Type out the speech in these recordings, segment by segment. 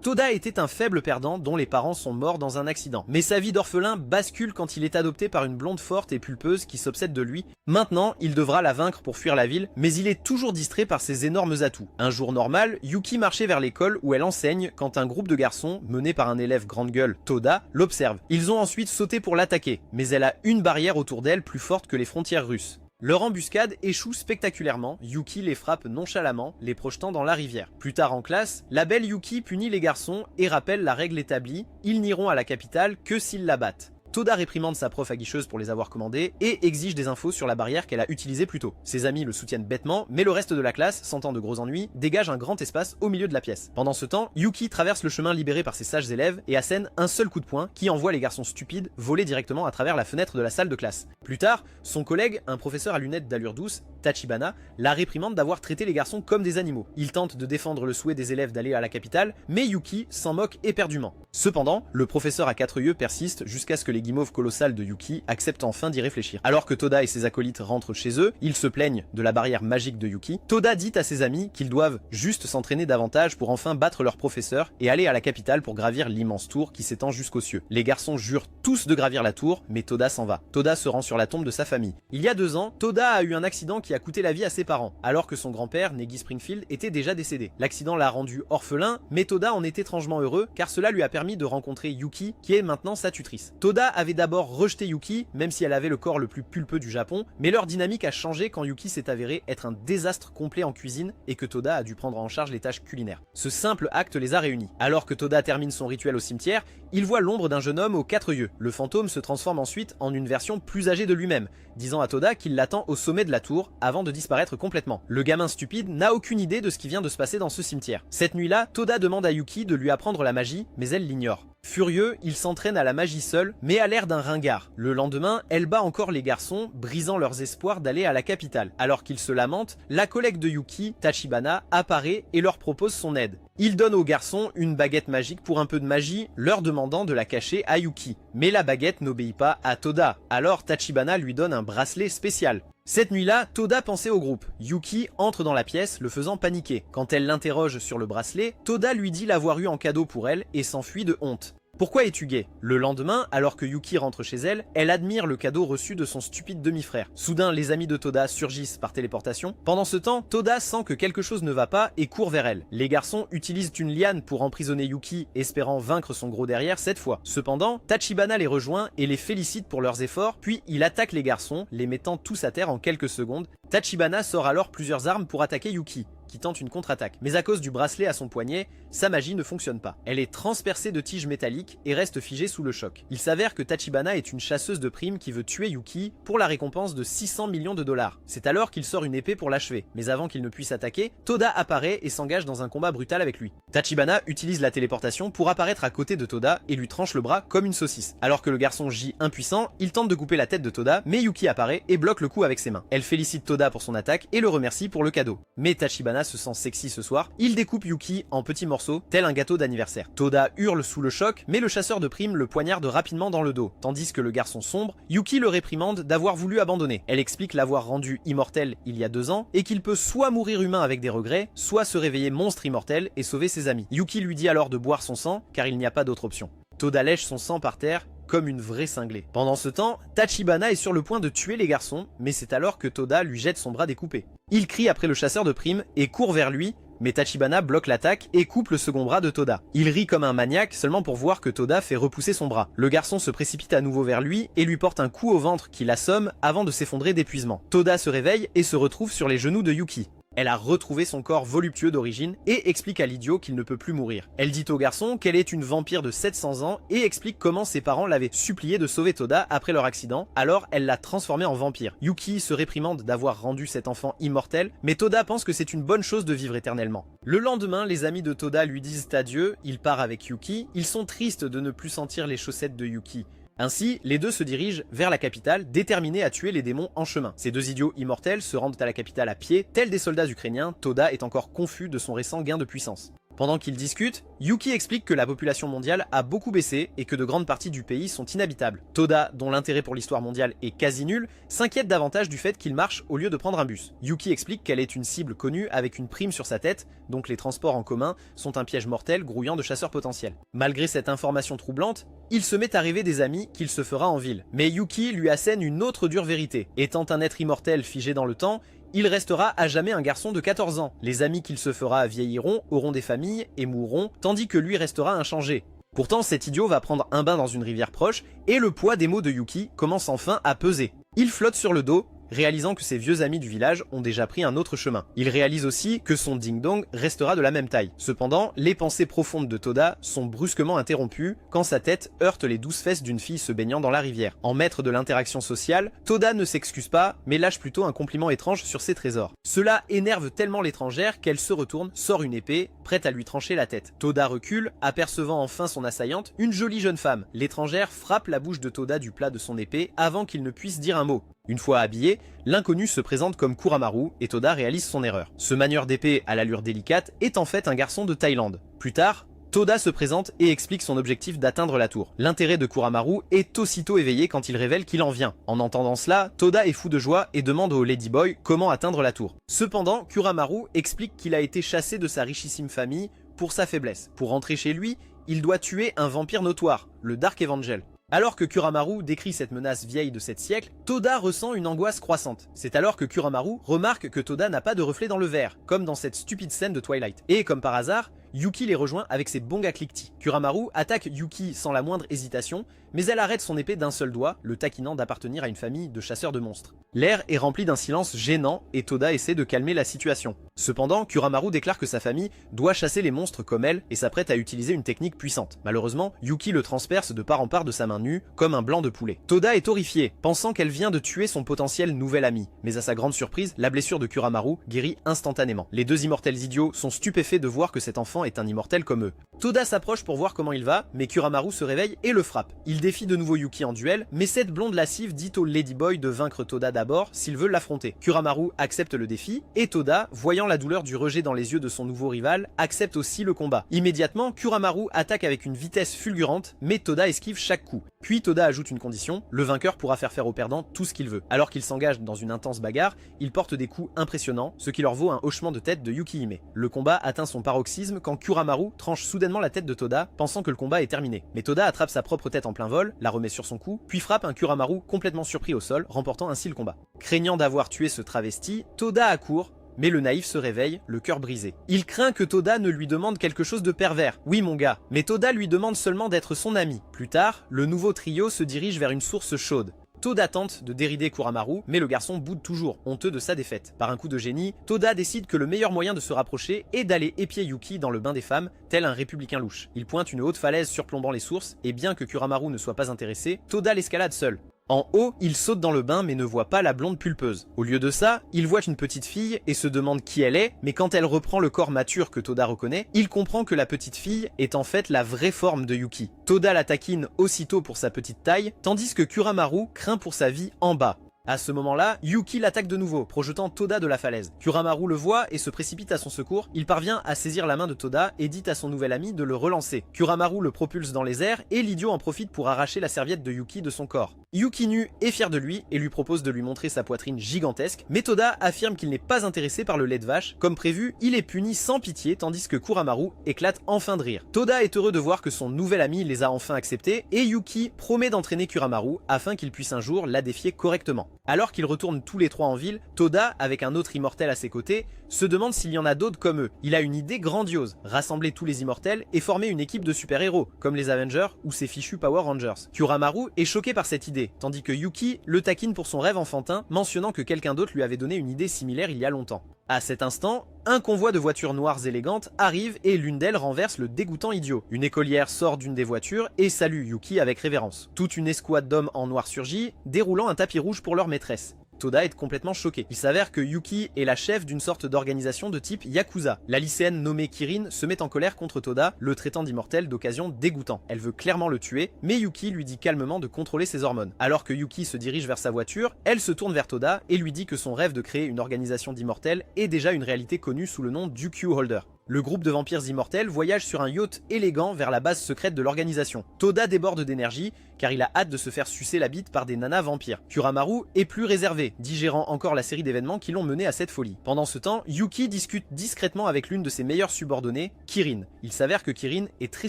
Toda était un faible perdant dont les parents sont morts dans un accident. Mais sa vie d'orphelin bascule quand il est adopté par une blonde forte et pulpeuse qui s'obsède de lui. Maintenant, il devra la vaincre pour fuir la ville, mais il est toujours distrait par ses énormes atouts. Un jour normal, Yuki marchait vers l'école où elle enseigne quand un groupe de garçons, mené par un élève grande gueule, Toda, l'observe. Ils ont ensuite sauté pour l'attaquer, mais elle a une barrière autour d'elle plus forte que les frontières russes. Leur embuscade échoue spectaculairement, Yuki les frappe nonchalamment, les projetant dans la rivière. Plus tard en classe, la belle Yuki punit les garçons et rappelle la règle établie, ils n'iront à la capitale que s'ils la battent. Toda réprimande sa prof aguicheuse pour les avoir commandés et exige des infos sur la barrière qu'elle a utilisée plus tôt. Ses amis le soutiennent bêtement, mais le reste de la classe, sentant de gros ennuis, dégage un grand espace au milieu de la pièce. Pendant ce temps, Yuki traverse le chemin libéré par ses sages élèves et assène un seul coup de poing qui envoie les garçons stupides voler directement à travers la fenêtre de la salle de classe. Plus tard, son collègue, un professeur à lunettes d'allure douce, Tachibana, la réprimande d'avoir traité les garçons comme des animaux. Il tente de défendre le souhait des élèves d'aller à la capitale, mais Yuki s'en moque éperdument. Cependant, le professeur à 4 yeux persiste jusqu'à ce que les guimauves colossales de Yuki acceptent enfin d'y réfléchir. Alors que Toda et ses acolytes rentrent chez eux, ils se plaignent de la barrière magique de Yuki. Toda dit à ses amis qu'ils doivent juste s'entraîner davantage pour enfin battre leur professeur et aller à la capitale pour gravir l'immense tour qui s'étend jusqu'aux cieux. Les garçons jurent tous de gravir la tour, mais Toda s'en va. Toda se rend sur la tombe de sa famille. Il y a 2 ans, Toda a eu un accident qui a coûté la vie à ses parents, alors que son grand-père, Negi Springfield, était déjà décédé. L'accident l'a rendu orphelin, mais Toda en est étrangement heureux, car cela lui a permis de rencontrer Yuki, qui est maintenant sa tutrice. Toda avait d'abord rejeté Yuki, même si elle avait le corps le plus pulpeux du Japon, mais leur dynamique a changé quand Yuki s'est avéré être un désastre complet en cuisine et que Toda a dû prendre en charge les tâches culinaires. Ce simple acte les a réunis. Alors que Toda termine son rituel au cimetière, il voit l'ombre d'un jeune homme aux 4 yeux. Le fantôme se transforme ensuite en une version plus âgée de lui-même, disant à Toda qu'il l'attend au sommet de la tour avant de disparaître complètement. Le gamin stupide n'a aucune idée de ce qui vient de se passer dans ce cimetière. Cette nuit-là, Toda demande à Yuki de lui apprendre la magie, mais elle l'ignore. Furieux, il s'entraîne à la magie seul, mais a l'air d'un ringard. Le lendemain, elle bat encore les garçons, brisant leurs espoirs d'aller à la capitale. Alors qu'ils se lamentent, la collègue de Yuki, Tachibana, apparaît et leur propose son aide. Il donne aux garçons une baguette magique pour un peu de magie, leur demandant de la cacher à Yuki. Mais la baguette n'obéit pas à Toda, alors Tachibana lui donne un bracelet spécial. Cette nuit-là, Toda pensait au groupe. Yuki entre dans la pièce, le faisant paniquer. Quand elle l'interroge sur le bracelet, Toda lui dit l'avoir eu en cadeau pour elle et s'enfuit de honte. Pourquoi es-tu gay? Le lendemain, alors que Yuki rentre chez elle, elle admire le cadeau reçu de son stupide demi-frère. Soudain, les amis de Toda surgissent par téléportation. Pendant ce temps, Toda sent que quelque chose ne va pas et court vers elle. Les garçons utilisent une liane pour emprisonner Yuki, espérant vaincre son gros derrière cette fois. Cependant, Tachibana les rejoint et les félicite pour leurs efforts, puis il attaque les garçons, les mettant tous à terre en quelques secondes. Tachibana sort alors plusieurs armes pour attaquer Yuki, qui tente une contre-attaque. Mais à cause du bracelet à son poignet, sa magie ne fonctionne pas. Elle est transpercée de tiges métalliques et reste figée sous le choc. Il s'avère que Tachibana est une chasseuse de primes qui veut tuer Yuki pour la récompense de 600 millions de dollars. C'est alors qu'il sort une épée pour l'achever. Mais avant qu'il ne puisse attaquer, Toda apparaît et s'engage dans un combat brutal avec lui. Tachibana utilise la téléportation pour apparaître à côté de Toda et lui tranche le bras comme une saucisse. Alors que le garçon gît impuissant, il tente de couper la tête de Toda, mais Yuki apparaît et bloque le coup avec ses mains. Elle félicite Toda pour son attaque et le remercie pour le cadeau. Mais Tachibana se sent sexy ce soir, il découpe Yuki en petits morceaux, tel un gâteau d'anniversaire. Toda hurle sous le choc, mais le chasseur de primes le poignarde rapidement dans le dos. Tandis que le garçon sombre, Yuki le réprimande d'avoir voulu abandonner. Elle explique l'avoir rendu immortel il y a 2 ans, et qu'il peut soit mourir humain avec des regrets, soit se réveiller monstre immortel et sauver ses amis. Yuki lui dit alors de boire son sang, car il n'y a pas d'autre option. Toda lèche son sang par terre, comme une vraie cinglée. Pendant ce temps, Tachibana est sur le point de tuer les garçons, mais c'est alors que Toda lui jette son bras découpé. Il crie après le chasseur de primes et court vers lui, mais Tachibana bloque l'attaque et coupe le second bras de Toda. Il rit comme un maniaque seulement pour voir que Toda fait repousser son bras. Le garçon se précipite à nouveau vers lui et lui porte un coup au ventre qui l'assomme avant de s'effondrer d'épuisement. Toda se réveille et se retrouve sur les genoux de Yuki. Elle a retrouvé son corps voluptueux d'origine et explique à l'idiot qu'il ne peut plus mourir. Elle dit au garçon qu'elle est une vampire de 700 ans et explique comment ses parents l'avaient supplié de sauver Toda après leur accident, alors elle l'a transformé en vampire. Yuki se réprimande d'avoir rendu cet enfant immortel, mais Toda pense que c'est une bonne chose de vivre éternellement. Le lendemain, les amis de Toda lui disent adieu, il part avec Yuki, ils sont tristes de ne plus sentir les chaussettes de Yuki. Ainsi, les deux se dirigent vers la capitale, déterminés à tuer les démons en chemin. Ces 2 idiots immortels se rendent à la capitale à pied, tels des soldats ukrainiens. Toda est encore confus de son récent gain de puissance. Pendant qu'ils discutent, Yuki explique que la population mondiale a beaucoup baissé et que de grandes parties du pays sont inhabitables. Toda, dont l'intérêt pour l'histoire mondiale est quasi nul, s'inquiète davantage du fait qu'il marche au lieu de prendre un bus. Yuki explique qu'elle est une cible connue avec une prime sur sa tête, donc les transports en commun sont un piège mortel grouillant de chasseurs potentiels. Malgré cette information troublante, il se met à rêver des amis qu'il se fera en ville. Mais Yuki lui assène une autre dure vérité. Étant un être immortel figé dans le temps, il restera à jamais un garçon de 14 ans. Les amis qu'il se fera vieilliront, auront des familles et mourront, tandis que lui restera inchangé. Pourtant, cet idiot va prendre un bain dans une rivière proche, et le poids des mots de Yuki commence enfin à peser. Il flotte sur le dos, réalisant que ses vieux amis du village ont déjà pris un autre chemin. Il réalise aussi que son ding-dong restera de la même taille. Cependant, les pensées profondes de Toda sont brusquement interrompues quand sa tête heurte les douces fesses d'une fille se baignant dans la rivière. En maître de l'interaction sociale, Toda ne s'excuse pas, mais lâche plutôt un compliment étrange sur ses trésors. Cela énerve tellement l'étrangère qu'elle se retourne, sort une épée, prête à lui trancher la tête. Toda recule, apercevant enfin son assaillante, une jolie jeune femme. L'étrangère frappe la bouche de Toda du plat de son épée avant qu'il ne puisse dire un mot. Une fois habillé, l'inconnu se présente comme Kuramaru et Toda réalise son erreur. Ce manieur d'épée à l'allure délicate est en fait un garçon de Thaïlande. Plus tard, Toda se présente et explique son objectif d'atteindre la tour. L'intérêt de Kuramaru est aussitôt éveillé quand il révèle qu'il en vient. En entendant cela, Toda est fou de joie et demande au Ladyboy comment atteindre la tour. Cependant, Kuramaru explique qu'il a été chassé de sa richissime famille pour sa faiblesse. Pour rentrer chez lui, il doit tuer un vampire notoire, le Dark Evangel. Alors que Kuramaru décrit cette menace vieille de 7 siècles, Toda ressent une angoisse croissante. C'est alors que Kuramaru remarque que Toda n'a pas de reflet dans le verre, comme dans cette stupide scène de Twilight. Et comme par hasard, Yuki les rejoint avec ses bons gars cliquetis. Kuramaru attaque Yuki sans la moindre hésitation, mais elle arrête son épée d'un seul doigt, le taquinant d'appartenir à une famille de chasseurs de monstres. L'air est rempli d'un silence gênant et Toda essaie de calmer la situation. Cependant, Kuramaru déclare que sa famille doit chasser les monstres comme elle et s'apprête à utiliser une technique puissante. Malheureusement, Yuki le transperce de part en part de sa main nue, comme un blanc de poulet. Toda est horrifiée, pensant qu'elle vient de tuer son potentiel nouvel ami. Mais à sa grande surprise, la blessure de Kuramaru guérit instantanément. Les deux immortels idiots sont stupéfaits de voir que cet enfant est un immortel comme eux. Toda s'approche pour voir comment il va, mais Kuramaru se réveille et le frappe. Il défie de nouveau Yuki en duel, mais cette blonde lascive dit au Ladyboy de vaincre Toda d'abord s'il veut l'affronter. Kuramaru accepte le défi, et Toda, voyant la douleur du rejet dans les yeux de son nouveau rival, accepte aussi le combat. Immédiatement, Kuramaru attaque avec une vitesse fulgurante, mais Toda esquive chaque coup. Puis Toda ajoute une condition, le vainqueur pourra faire au perdant tout ce qu'il veut. Alors qu'il s'engage dans une intense bagarre, il porte des coups impressionnants, ce qui leur vaut un hochement de tête de Yukihime. Le combat atteint son paroxysme quand Kuramaru tranche soudainement la tête de Toda, pensant que le combat est terminé. Mais Toda attrape sa propre tête en plein vol, la remet sur son cou, puis frappe un Kuramaru complètement surpris au sol, remportant ainsi le combat. Craignant d'avoir tué ce travesti, Toda accourt, mais le naïf se réveille, le cœur brisé. Il craint que Toda ne lui demande quelque chose de pervers. Oui mon gars, mais Toda lui demande seulement d'être son ami. Plus tard, le nouveau trio se dirige vers une source chaude. Toda tente de dérider Kuramaru, mais le garçon boude toujours, honteux de sa défaite. Par un coup de génie, Toda décide que le meilleur moyen de se rapprocher est d'aller épier Yuki dans le bain des femmes, tel un républicain louche. Il pointe une haute falaise surplombant les sources, et bien que Kuramaru ne soit pas intéressé, Toda l'escalade seul. En haut, il saute dans le bain mais ne voit pas la blonde pulpeuse. Au lieu de ça, il voit une petite fille et se demande qui elle est, mais quand elle reprend le corps mature que Toda reconnaît, il comprend que la petite fille est en fait la vraie forme de Yuki. Toda la taquine aussitôt pour sa petite taille, tandis que Kuramaru craint pour sa vie en bas. À ce moment-là, Yuki l'attaque de nouveau, projetant Toda de la falaise. Kuramaru le voit et se précipite à son secours. Il parvient à saisir la main de Toda et dit à son nouvel ami de le relancer. Kuramaru le propulse dans les airs et l'idiot en profite pour arracher la serviette de Yuki de son corps. Yuki nu est fier de lui et lui propose de lui montrer sa poitrine gigantesque, mais Toda affirme qu'il n'est pas intéressé par le lait de vache. Comme prévu, il est puni sans pitié tandis que Kuramaru éclate enfin de rire. Toda est heureux de voir que son nouvel ami les a enfin acceptés et Yuki promet d'entraîner Kuramaru afin qu'il puisse un jour la défier correctement. Alors qu'ils retournent tous les trois en ville, Toda, avec un autre immortel à ses côtés, se demande s'il y en a d'autres comme eux. Il a une idée grandiose, rassembler tous les immortels et former une équipe de super-héros, comme les Avengers ou ses fichus Power Rangers. Kuramaru est choqué par cette idée, tandis que Yuki le taquine pour son rêve enfantin, mentionnant que quelqu'un d'autre lui avait donné une idée similaire il y a longtemps. À cet instant, un convoi de voitures noires élégantes arrive et l'une d'elles renverse le dégoûtant idiot. Une écolière sort d'une des voitures et salue Yuki avec révérence. Toute une escouade d'hommes en noir surgit, déroulant un tapis rouge pour leur maîtresse. Toda est complètement choqué. Il s'avère que Yuki est la chef d'une sorte d'organisation de type Yakuza. La lycéenne nommée Kirin se met en colère contre Toda, le traitant d'immortel d'occasion dégoûtant. Elle veut clairement le tuer, mais Yuki lui dit calmement de contrôler ses hormones. Alors que Yuki se dirige vers sa voiture, elle se tourne vers Toda et lui dit que son rêve de créer une organisation d'immortels est déjà une réalité connue sous le nom du Q-Holder. Le groupe de vampires immortels voyage sur un yacht élégant vers la base secrète de l'organisation. Toda déborde d'énergie car il a hâte de se faire sucer la bite par des nanas vampires. Kuramaru est plus réservé, digérant encore la série d'événements qui l'ont mené à cette folie. Pendant ce temps, Yuki discute discrètement avec l'une de ses meilleures subordonnées, Kirin. Il s'avère que Kirin est très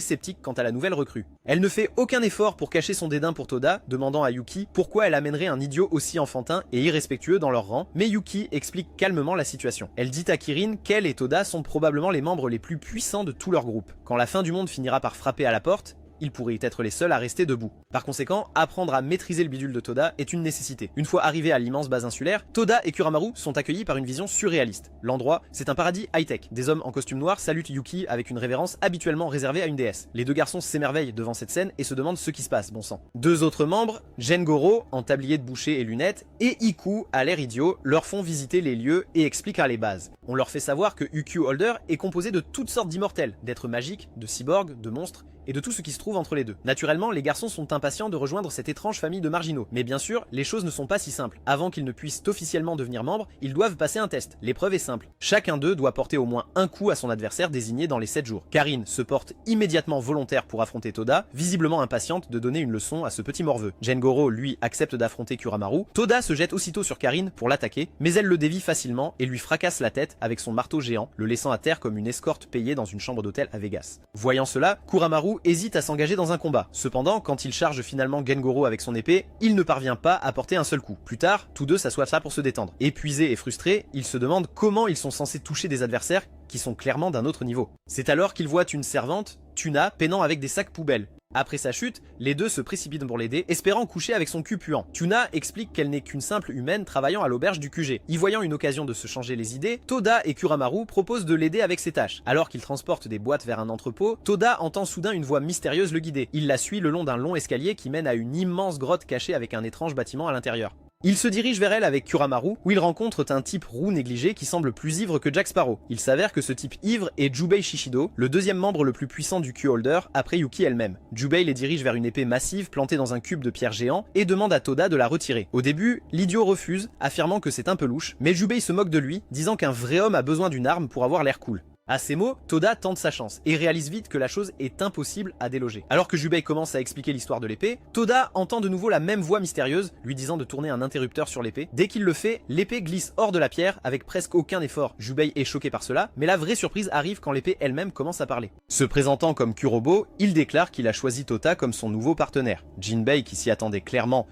sceptique quant à la nouvelle recrue. Elle ne fait aucun effort pour cacher son dédain pour Toda, demandant à Yuki pourquoi elle amènerait un idiot aussi enfantin et irrespectueux dans leur rang, mais Yuki explique calmement la situation. Elle dit à Kirin qu'elle et Toda sont probablement les membres les plus puissants de tout leur groupe. Quand la fin du monde finira par frapper à la porte, ils pourraient être les seuls à rester debout. Par conséquent, apprendre à maîtriser le bidule de Toda est une nécessité. Une fois arrivés à l'immense base insulaire, Toda et Kuramaru sont accueillis par une vision surréaliste. L'endroit, c'est un paradis high-tech. Des hommes en costume noir salutent Yuki avec une révérence habituellement réservée à une déesse. Les deux garçons s'émerveillent devant cette scène et se demandent ce qui se passe, bon sang. Deux autres membres, Gengoro, en tablier de boucher et lunettes, et Iku, à l'air idiot, leur font visiter les lieux et expliquent les bases. On leur fait savoir que UQ Holder est composé de toutes sortes d'immortels, d'êtres magiques, de cyborgs, de monstres, et de tout ce qui se trouve entre les deux. Naturellement, les garçons sont impatients de rejoindre cette étrange famille de marginaux. Mais bien sûr, les choses ne sont pas si simples. Avant qu'ils ne puissent officiellement devenir membres, ils doivent passer un test. L'épreuve est simple. Chacun d'eux doit porter au moins un coup à son adversaire désigné dans les 7 jours. Karin se porte immédiatement volontaire pour affronter Toda, visiblement impatiente de donner une leçon à ce petit morveux. Gengoro, lui, accepte d'affronter Kuramaru. Toda se jette aussitôt sur Karin pour l'attaquer, mais elle le dévie facilement et lui fracasse la tête avec son marteau géant, le laissant à terre comme une escorte payée dans une chambre d'hôtel à Vegas. Voyant cela, Kuramaru hésite à s'engager dans un combat. Cependant, quand il charge finalement Gengoro avec son épée, il ne parvient pas à porter un seul coup. Plus tard, tous deux s'assoient là pour se détendre. Épuisés et frustrés, ils se demandent comment ils sont censés toucher des adversaires qui sont clairement d'un autre niveau. C'est alors qu'ils voient une servante, Tuna, peinant avec des sacs poubelles. Après sa chute, les deux se précipitent pour l'aider, espérant coucher avec son cul puant. Tuna explique qu'elle n'est qu'une simple humaine travaillant à l'auberge du QG. Y voyant une occasion de se changer les idées, Toda et Kuramaru proposent de l'aider avec ses tâches. Alors qu'ils transportent des boîtes vers un entrepôt, Toda entend soudain une voix mystérieuse le guider. Il la suit le long d'un long escalier qui mène à une immense grotte cachée avec un étrange bâtiment à l'intérieur. Il se dirige vers elle avec Kuramaru, où ils rencontrent un type roux négligé qui semble plus ivre que Jack Sparrow. Il s'avère que ce type ivre est Jubei Shishido, le deuxième membre le plus puissant du Q-Holder, après Yuki elle-même. Jubei les dirige vers une épée massive plantée dans un cube de pierre géant et demande à Toda de la retirer. Au début, l'idiot refuse, affirmant que c'est un peu louche, mais Jubei se moque de lui, disant qu'un vrai homme a besoin d'une arme pour avoir l'air cool. À ces mots, Toda tente sa chance et réalise vite que la chose est impossible à déloger. Alors que Jubei commence à expliquer l'histoire de l'épée, Toda entend de nouveau la même voix mystérieuse lui disant de tourner un interrupteur sur l'épée. Dès qu'il le fait, l'épée glisse hors de la pierre avec presque aucun effort. Jubei est choqué par cela, mais la vraie surprise arrive quand l'épée elle-même commence à parler. Se présentant comme Kurobo, il déclare qu'il a choisi Tota comme son nouveau partenaire. Jinbei, qui s'y attendait clairement,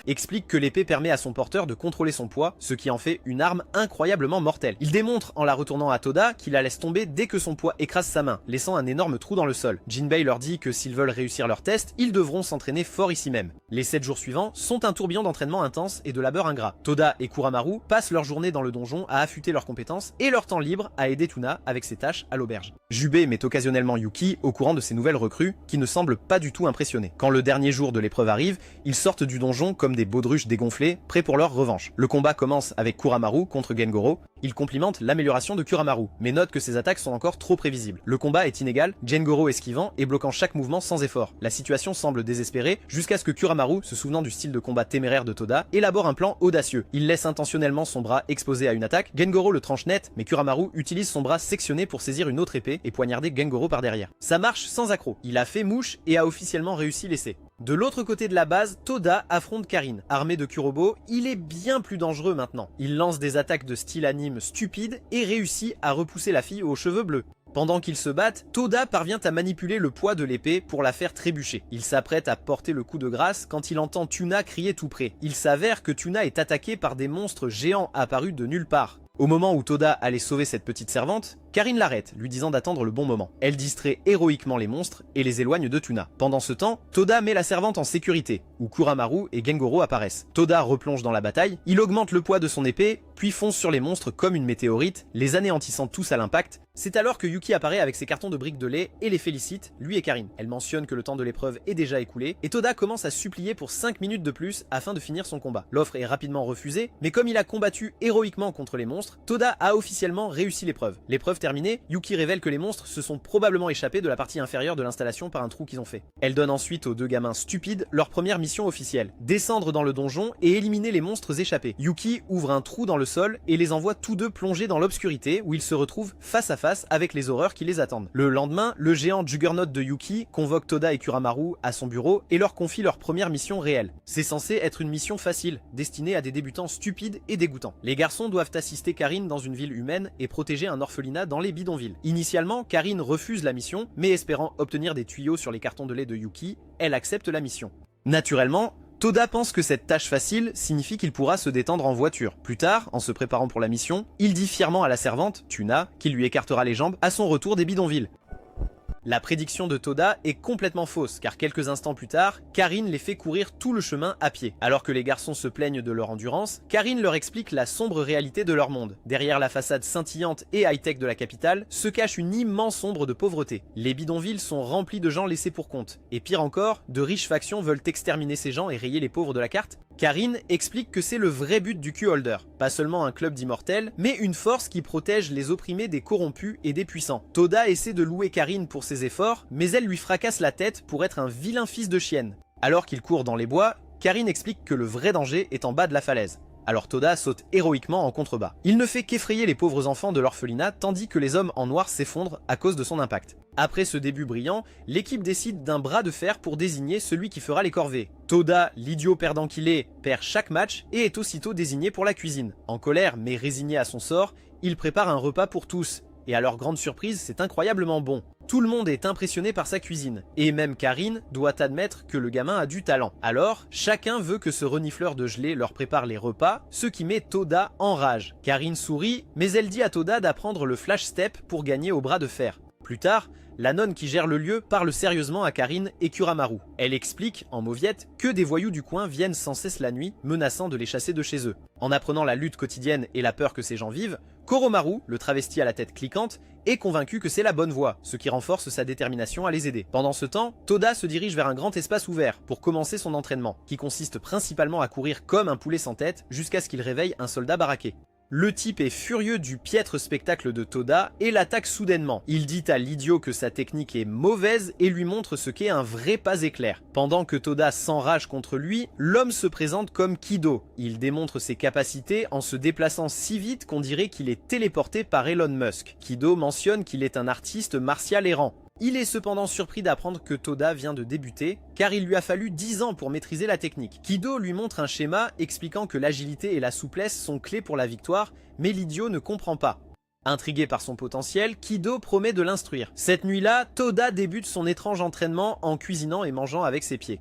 explique que l'épée permet à son porteur de contrôler son poids, ce qui en fait une arme incroyablement mortelle. Il démontre en la retournant à Toda qu'il la laisse tomber dès que son poids écrase sa main, laissant un énorme trou dans le sol. Jinbei leur dit que s'ils veulent réussir leur test, ils devront s'entraîner fort ici même. Les 7 jours suivants sont un tourbillon d'entraînement intense et de labeur ingrat. Toda et Kuramaru passent leur journée dans le donjon à affûter leurs compétences et leur temps libre à aider Tuna avec ses tâches à l'auberge. Jubei met occasionnellement Yuki au courant de ces nouvelles recrues qui ne semblent pas du tout impressionnées. Quand le dernier jour de l'épreuve arrive, ils sortent du donjon comme des baudruches dégonflés, prêts pour leur revanche. Le combat commence avec Kuramaru contre Gengoro. Il complimente l'amélioration de Kuramaru, mais note que ses attaques sont encore trop prévisibles. Le combat est inégal, Gengoro esquivant et bloquant chaque mouvement sans effort. La situation semble désespérée jusqu'à ce que Kuramaru, se souvenant du style de combat téméraire de Toda, élabore un plan audacieux. Il laisse intentionnellement son bras exposé à une attaque, Gengoro le tranche net, mais Kuramaru utilise son bras sectionné pour saisir une autre épée et poignarder Gengoro par derrière. Ça marche sans accroc. Il a fait mouche et a officiellement réussi l'essai. De l'autre côté de la base, Toda affronte Karin. Armé de Kurobo, il est bien plus dangereux maintenant. Il lance des attaques de style anime stupide et réussit à repousser la fille aux cheveux bleus. Pendant qu'ils se battent, Toda parvient à manipuler le poids de l'épée pour la faire trébucher. Il s'apprête à porter le coup de grâce quand il entend Tuna crier tout près. Il s'avère que Tuna est attaqué par des monstres géants apparus de nulle part. Au moment où Toda allait sauver cette petite servante, Karin l'arrête, lui disant d'attendre le bon moment. Elle distrait héroïquement les monstres et les éloigne de Tuna. Pendant ce temps, Toda met la servante en sécurité, où Kuramaru et Gengoro apparaissent. Toda replonge dans la bataille, il augmente le poids de son épée, puis fonce sur les monstres comme une météorite, les anéantissant tous à l'impact. C'est alors que Yuki apparaît avec ses cartons de briques de lait et les félicite, lui et Karin. Elle mentionne que le temps de l'épreuve est déjà écoulé, et Toda commence à supplier pour 5 minutes de plus afin de finir son combat. L'offre est rapidement refusée, mais comme il a combattu héroïquement contre les monstres, Toda a officiellement réussi l'épreuve. L'épreuve terminée, Yuki révèle que les monstres se sont probablement échappés de la partie inférieure de l'installation par un trou qu'ils ont fait. Elle donne ensuite aux deux gamins stupides leur première mission officielle, descendre dans le donjon et éliminer les monstres échappés. Yuki ouvre un trou dans le sol et les envoie tous deux plonger dans l'obscurité où ils se retrouvent face à face avec les horreurs qui les attendent. Le lendemain, le géant Juggernaut de Yuki convoque Toda et Kuramaru à son bureau et leur confie leur première mission réelle. C'est censé être une mission facile, destinée à des débutants stupides et dégoûtants. Les garçons doivent assister Karine dans une ville humaine et protéger un orphelinat dans les bidonvilles. Initialement, Karine refuse la mission, mais espérant obtenir des tuyaux sur les cartons de lait de Yuki, elle accepte la mission. Naturellement, Toda pense que cette tâche facile signifie qu'il pourra se détendre en voiture. Plus tard, en se préparant pour la mission, il dit fièrement à la servante, Tuna, qu'il lui écartera les jambes à son retour des bidonvilles. La prédiction de Toda est complètement fausse, car quelques instants plus tard, Karine les fait courir tout le chemin à pied. Alors que les garçons se plaignent de leur endurance, Karine leur explique la sombre réalité de leur monde. Derrière la façade scintillante et high-tech de la capitale, se cache une immense ombre de pauvreté. Les bidonvilles sont remplis de gens laissés pour compte. Et pire encore, de riches factions veulent exterminer ces gens et rayer les pauvres de la carte. Karine explique que c'est le vrai but du Q-Holder, pas seulement un club d'immortels, mais une force qui protège les opprimés des corrompus et des puissants. Toda essaie de louer Karine pour ses efforts, mais elle lui fracasse la tête pour être un vilain fils de chienne. Alors qu'il court dans les bois, Karine explique que le vrai danger est en bas de la falaise. Alors Toda saute héroïquement en contrebas. Il ne fait qu'effrayer les pauvres enfants de l'orphelinat tandis que les hommes en noir s'effondrent à cause de son impact. Après ce début brillant, l'équipe décide d'un bras de fer pour désigner celui qui fera les corvées. Toda, l'idiot perdant qu'il est, perd chaque match et est aussitôt désigné pour la cuisine. En colère mais résigné à son sort, il prépare un repas pour tous. Et à leur grande surprise, c'est incroyablement bon. Tout le monde est impressionné par sa cuisine, et même Karine doit admettre que le gamin a du talent. Alors, chacun veut que ce renifleur de gelée leur prépare les repas, ce qui met Toda en rage. Karine sourit, mais elle dit à Toda d'apprendre le flash step pour gagner au bras de fer. Plus tard, la nonne qui gère le lieu parle sérieusement à Karine et Kuramaru. Elle explique, en mauviette, que des voyous du coin viennent sans cesse la nuit, menaçant de les chasser de chez eux. En apprenant la lutte quotidienne et la peur que ces gens vivent, Koromaru, le travesti à la tête cliquante, est convaincu que c'est la bonne voie, ce qui renforce sa détermination à les aider. Pendant ce temps, Toda se dirige vers un grand espace ouvert pour commencer son entraînement, qui consiste principalement à courir comme un poulet sans tête jusqu'à ce qu'il réveille un soldat baraqué. Le type est furieux du piètre spectacle de Toda et l'attaque soudainement. Il dit à l'idiot que sa technique est mauvaise et lui montre ce qu'est un vrai pas éclair. Pendant que Toda s'enrage contre lui, l'homme se présente comme Kido. Il démontre ses capacités en se déplaçant si vite qu'on dirait qu'il est téléporté par Elon Musk. Kido mentionne qu'il est un artiste martial errant. Il est cependant surpris d'apprendre que Toda vient de débuter, car il lui a fallu 10 ans pour maîtriser la technique. Kido lui montre un schéma expliquant que l'agilité et la souplesse sont clés pour la victoire, mais l'idiot ne comprend pas. Intrigué par son potentiel, Kido promet de l'instruire. Cette nuit-là, Toda débute son étrange entraînement en cuisinant et mangeant avec ses pieds.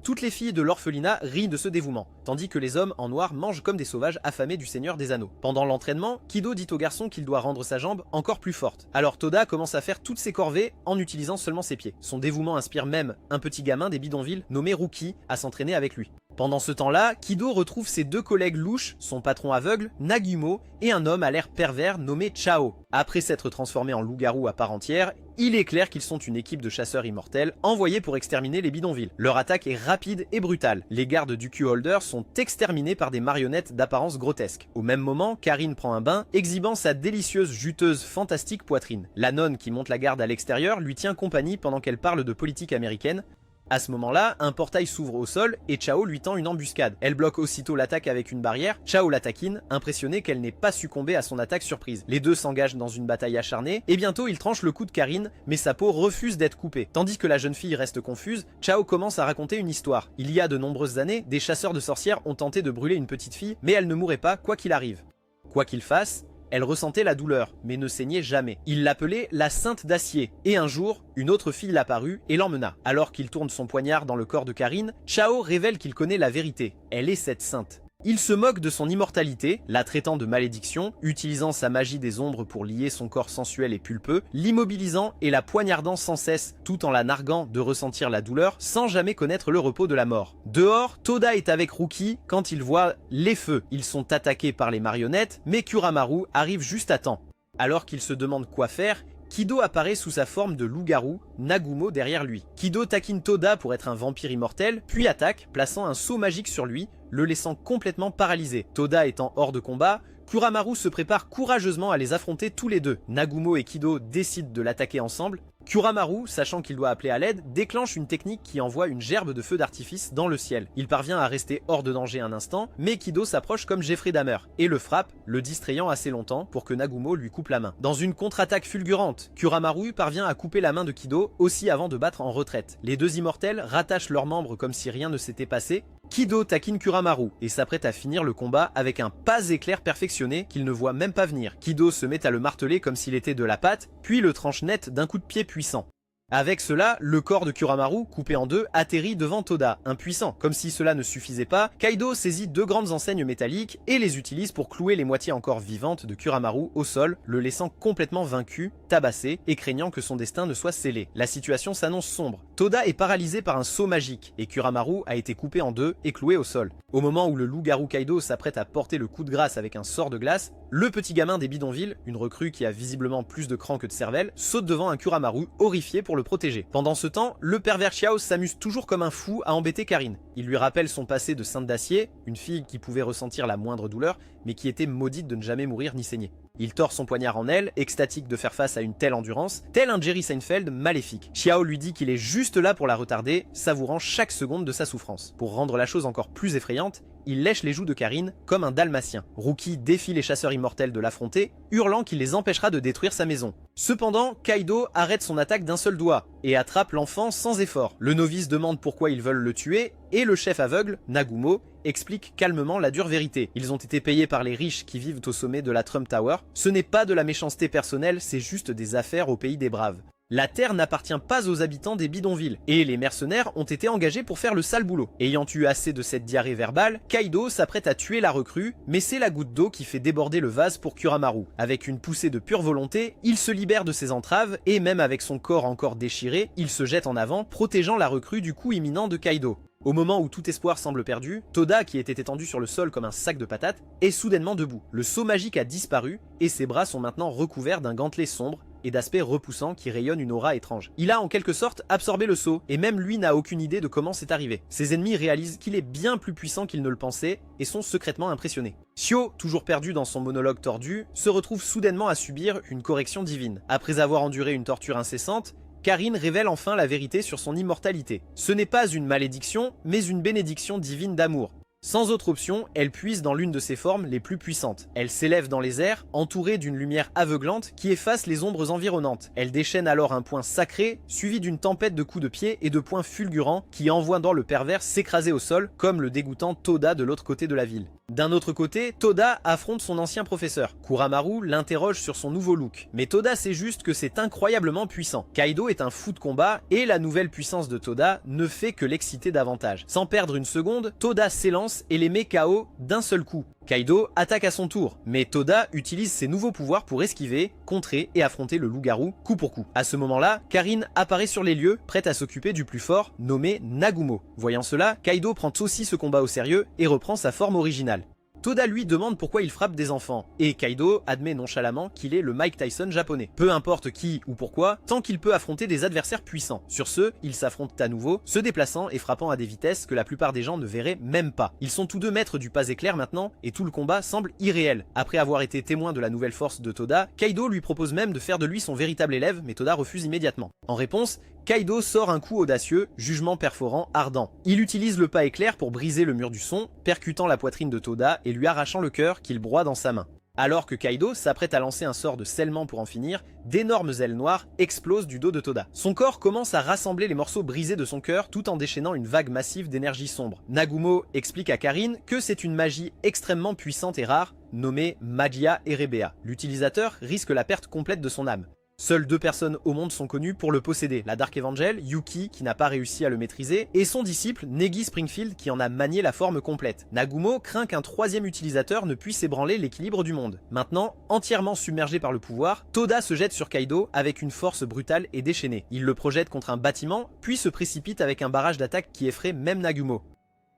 Toutes les filles de l'orphelinat rient de ce dévouement, tandis que les hommes en noir mangent comme des sauvages affamés du Seigneur des Anneaux. Pendant l'entraînement, Kido dit au garçon qu'il doit rendre sa jambe encore plus forte. Alors Toda commence à faire toutes ses corvées en utilisant seulement ses pieds. Son dévouement inspire même un petit gamin des bidonvilles nommé Rookie à s'entraîner avec lui. Pendant ce temps-là, Kido retrouve ses deux collègues louches, son patron aveugle, Nagumo, et un homme à l'air pervers nommé Chao. Après s'être transformé en loup-garou à part entière, il est clair qu'ils sont une équipe de chasseurs immortels envoyés pour exterminer les bidonvilles. Leur attaque est rapide et brutale. Les gardes du Q-Holder sont exterminés par des marionnettes d'apparence grotesque. Au même moment, Karine prend un bain, exhibant sa délicieuse, juteuse, fantastique poitrine. La nonne qui monte la garde à l'extérieur lui tient compagnie pendant qu'elle parle de politique américaine. À ce moment-là, un portail s'ouvre au sol et Chao lui tend une embuscade. Elle bloque aussitôt l'attaque avec une barrière, Chao la taquine, impressionné qu'elle n'ait pas succombé à son attaque surprise. Les deux s'engagent dans une bataille acharnée et bientôt il tranche le cou de Karine, mais sa peau refuse d'être coupée. Tandis que la jeune fille reste confuse, Chao commence à raconter une histoire. Il y a de nombreuses années, des chasseurs de sorcières ont tenté de brûler une petite fille, mais elle ne mourrait pas quoi qu'il arrive. Quoi qu'il fasse, elle ressentait la douleur, mais ne saignait jamais. Il l'appelait la Sainte d'Acier, et un jour, une autre fille l'apparut et l'emmena. Alors qu'il tourne son poignard dans le corps de Karine, Chao révèle qu'il connaît la vérité. Elle est cette sainte. Il se moque de son immortalité, la traitant de malédiction, utilisant sa magie des ombres pour lier son corps sensuel et pulpeux, l'immobilisant et la poignardant sans cesse, tout en la narguant de ressentir la douleur sans jamais connaître le repos de la mort. Dehors, Toda est avec Rookie quand il voit les feux. Ils sont attaqués par les marionnettes, mais Kuramaru arrive juste à temps. Alors qu'il se demande quoi faire, Kido apparaît sous sa forme de loup-garou, Nagumo derrière lui. Kido taquine Toda pour être un vampire immortel, puis attaque, plaçant un sceau magique sur lui, le laissant complètement paralysé. Toda étant hors de combat, Kuramaru se prépare courageusement à les affronter tous les deux. Nagumo et Kido décident de l'attaquer ensemble. Kuramaru, sachant qu'il doit appeler à l'aide, déclenche une technique qui envoie une gerbe de feu d'artifice dans le ciel. Il parvient à rester hors de danger un instant, mais Kido s'approche comme Jeffrey Dahmer et le frappe, le distrayant assez longtemps pour que Nagumo lui coupe la main. Dans une contre-attaque fulgurante, Kuramaru parvient à couper la main de Kido aussi avant de battre en retraite. Les deux immortels rattachent leurs membres comme si rien ne s'était passé. Kido taquine Kuramaru et s'apprête à finir le combat avec un pas éclair perfectionné qu'il ne voit même pas venir. Kido se met à le marteler comme s'il était de la pâte, puis le tranche net d'un coup de pied puissant. Avec cela, le corps de Kuramaru, coupé en deux, atterrit devant Toda, impuissant. Comme si cela ne suffisait pas, Kaido saisit deux grandes enseignes métalliques et les utilise pour clouer les moitiés encore vivantes de Kuramaru au sol, le laissant complètement vaincu, tabassé et craignant que son destin ne soit scellé. La situation s'annonce sombre. Toda est paralysé par un sceau magique et Kuramaru a été coupé en deux et cloué au sol. Au moment où le loup-garou Kaido s'apprête à porter le coup de grâce avec un sort de glace, le petit gamin des bidonvilles, une recrue qui a visiblement plus de cran que de cervelle, saute devant un Kuramaru horrifié pour le protéger. Pendant ce temps, le pervers Chiao s'amuse toujours comme un fou à embêter Karine. Il lui rappelle son passé de sainte d'acier, une fille qui pouvait ressentir la moindre douleur, mais qui était maudite de ne jamais mourir ni saigner. Il tord son poignard en elle, extatique de faire face à une telle endurance, tel un Jerry Seinfeld maléfique. Chiao lui dit qu'il est juste là pour la retarder, savourant chaque seconde de sa souffrance. Pour rendre la chose encore plus effrayante, il lèche les joues de Karine comme un dalmatien. Rookie défie les chasseurs immortels de l'affronter, hurlant qu'il les empêchera de détruire sa maison. Cependant, Kaido arrête son attaque d'un seul doigt et attrape l'enfant sans effort. Le novice demande pourquoi ils veulent le tuer et le chef aveugle, Nagumo, explique calmement la dure vérité. Ils ont été payés par les riches qui vivent au sommet de la Trump Tower. Ce n'est pas de la méchanceté personnelle, c'est juste des affaires au pays des braves. La terre n'appartient pas aux habitants des bidonvilles, et les mercenaires ont été engagés pour faire le sale boulot. Ayant eu assez de cette diarrhée verbale, Kaido s'apprête à tuer la recrue, mais c'est la goutte d'eau qui fait déborder le vase pour Kuramaru. Avec une poussée de pure volonté, il se libère de ses entraves, et même avec son corps encore déchiré, il se jette en avant, protégeant la recrue du coup imminent de Kaido. Au moment où tout espoir semble perdu, Toda, qui était étendu sur le sol comme un sac de patates, est soudainement debout. Le sceau magique a disparu, et ses bras sont maintenant recouverts d'un gantelet sombre, et d'aspect repoussant qui rayonne une aura étrange. Il a en quelque sorte absorbé le sceau, et même lui n'a aucune idée de comment c'est arrivé. Ses ennemis réalisent qu'il est bien plus puissant qu'ils ne le pensaient, et sont secrètement impressionnés. Shio, toujours perdu dans son monologue tordu, se retrouve soudainement à subir une correction divine. Après avoir enduré une torture incessante, Karine révèle enfin la vérité sur son immortalité. Ce n'est pas une malédiction, mais une bénédiction divine d'amour. Sans autre option, elle puise dans l'une de ses formes les plus puissantes. Elle s'élève dans les airs, entourée d'une lumière aveuglante qui efface les ombres environnantes. Elle déchaîne alors un poing sacré, suivi d'une tempête de coups de pied et de poings fulgurants qui envoient dans le pervers s'écraser au sol, comme le dégoûtant Toda de l'autre côté de la ville. D'un autre côté, Toda affronte son ancien professeur. Kuramaru l'interroge sur son nouveau look, mais Toda sait juste que c'est incroyablement puissant. Kaido est un fou de combat et la nouvelle puissance de Toda ne fait que l'exciter davantage. Sans perdre une seconde, Toda s'élance et les met KO d'un seul coup. Kaido attaque à son tour, mais Toda utilise ses nouveaux pouvoirs pour esquiver, contrer et affronter le loup-garou coup pour coup. À ce moment-là, Karine apparaît sur les lieux, prête à s'occuper du plus fort, nommé Nagumo. Voyant cela, Kaido prend aussi ce combat au sérieux et reprend sa forme originale. Toda lui demande pourquoi il frappe des enfants, et Kaido admet nonchalamment qu'il est le Mike Tyson japonais. Peu importe qui ou pourquoi, tant qu'il peut affronter des adversaires puissants. Sur ce, ils s'affrontent à nouveau, se déplaçant et frappant à des vitesses que la plupart des gens ne verraient même pas. Ils sont tous deux maîtres du pas éclair maintenant, et tout le combat semble irréel. Après avoir été témoin de la nouvelle force de Toda, Kaido lui propose même de faire de lui son véritable élève, mais Toda refuse immédiatement. En réponse, Kaido sort un coup audacieux, jugement perforant ardent. Il utilise le pas éclair pour briser le mur du son, percutant la poitrine de Toda et lui arrachant le cœur qu'il broie dans sa main. Alors que Kaido s'apprête à lancer un sort de scellement pour en finir, d'énormes ailes noires explosent du dos de Toda. Son corps commence à rassembler les morceaux brisés de son cœur tout en déchaînant une vague massive d'énergie sombre. Nagumo explique à Karine que c'est une magie extrêmement puissante et rare, nommée Magia Erebea. L'utilisateur risque la perte complète de son âme. Seules deux personnes au monde sont connues pour le posséder, la Dark Angel, Yuki qui n'a pas réussi à le maîtriser, et son disciple Negi Springfield qui en a manié la forme complète. Nagumo craint qu'un troisième utilisateur ne puisse ébranler l'équilibre du monde. Maintenant, entièrement submergé par le pouvoir, Toda se jette sur Kaido avec une force brutale et déchaînée. Il le projette contre un bâtiment, puis se précipite avec un barrage d'attaque qui effraie même Nagumo.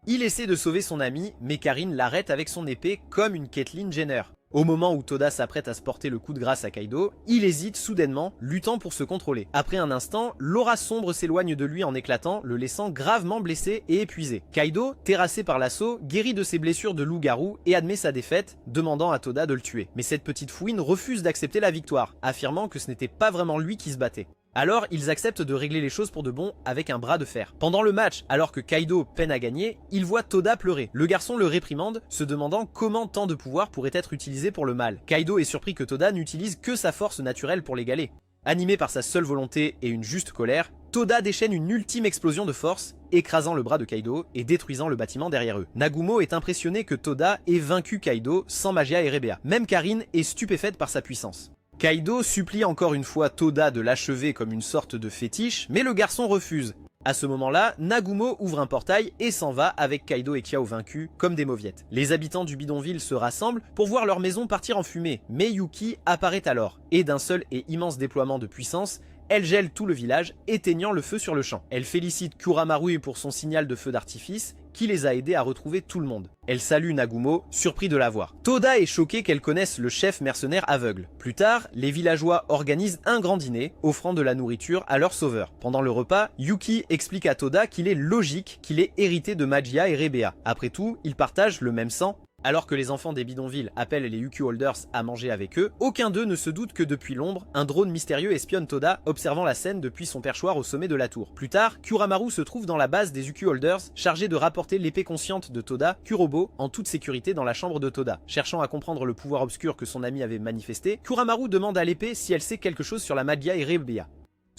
Il essaie de sauver son ami, mais Karine l'arrête avec son épée comme une Caitlyn Jenner. Au moment où Toda s'apprête à se porter le coup de grâce à Kaido, il hésite soudainement, luttant pour se contrôler. Après un instant, l'aura sombre s'éloigne de lui en éclatant, le laissant gravement blessé et épuisé. Kaido, terrassé par l'assaut, guérit de ses blessures de loup-garou et admet sa défaite, demandant à Toda de le tuer. Mais cette petite fouine refuse d'accepter la victoire, affirmant que ce n'était pas vraiment lui qui se battait. Alors, ils acceptent de régler les choses pour de bon avec un bras de fer. Pendant le match, alors que Kaido peine à gagner, il voit Toda pleurer. Le garçon le réprimande, se demandant comment tant de pouvoir pourrait être utilisé pour le mal. Kaido est surpris que Toda n'utilise que sa force naturelle pour l'égaler. Animé par sa seule volonté et une juste colère, Toda déchaîne une ultime explosion de force, écrasant le bras de Kaido et détruisant le bâtiment derrière eux. Nagumo est impressionné que Toda ait vaincu Kaido sans magia et Rebea. Même Karin est stupéfaite par sa puissance. Kaido supplie encore une fois Toda de l'achever comme une sorte de fétiche, mais le garçon refuse. À ce moment-là, Nagumo ouvre un portail et s'en va avec Kaido et Kiao vaincus comme des mauviettes. Les habitants du bidonville se rassemblent pour voir leur maison partir en fumée, mais Yuki apparaît alors, et d'un seul et immense déploiement de puissance, elle gèle tout le village, éteignant le feu sur le champ. Elle félicite Kuramaru pour son signal de feu d'artifice, qui les a aidés à retrouver tout le monde. Elle salue Nagumo, surpris de la voir. Toda est choqué qu'elle connaisse le chef mercenaire aveugle. Plus tard, les villageois organisent un grand dîner, offrant de la nourriture à leur sauveur. Pendant le repas, Yuki explique à Toda qu'il est logique qu'il ait hérité de Magia et Rebea. Après tout, ils partagent le même sang. Alors que les enfants des bidonvilles appellent les Uku Holders à manger avec eux, aucun d'eux ne se doute que depuis l'ombre, un drone mystérieux espionne Toda, observant la scène depuis son perchoir au sommet de la tour. Plus tard, Kuramaru se trouve dans la base des Uku Holders, chargé de rapporter l'épée consciente de Toda, Kurobo, en toute sécurité dans la chambre de Toda. Cherchant à comprendre le pouvoir obscur que son ami avait manifesté, Kuramaru demande à l'épée si elle sait quelque chose sur la Magia et Rebea.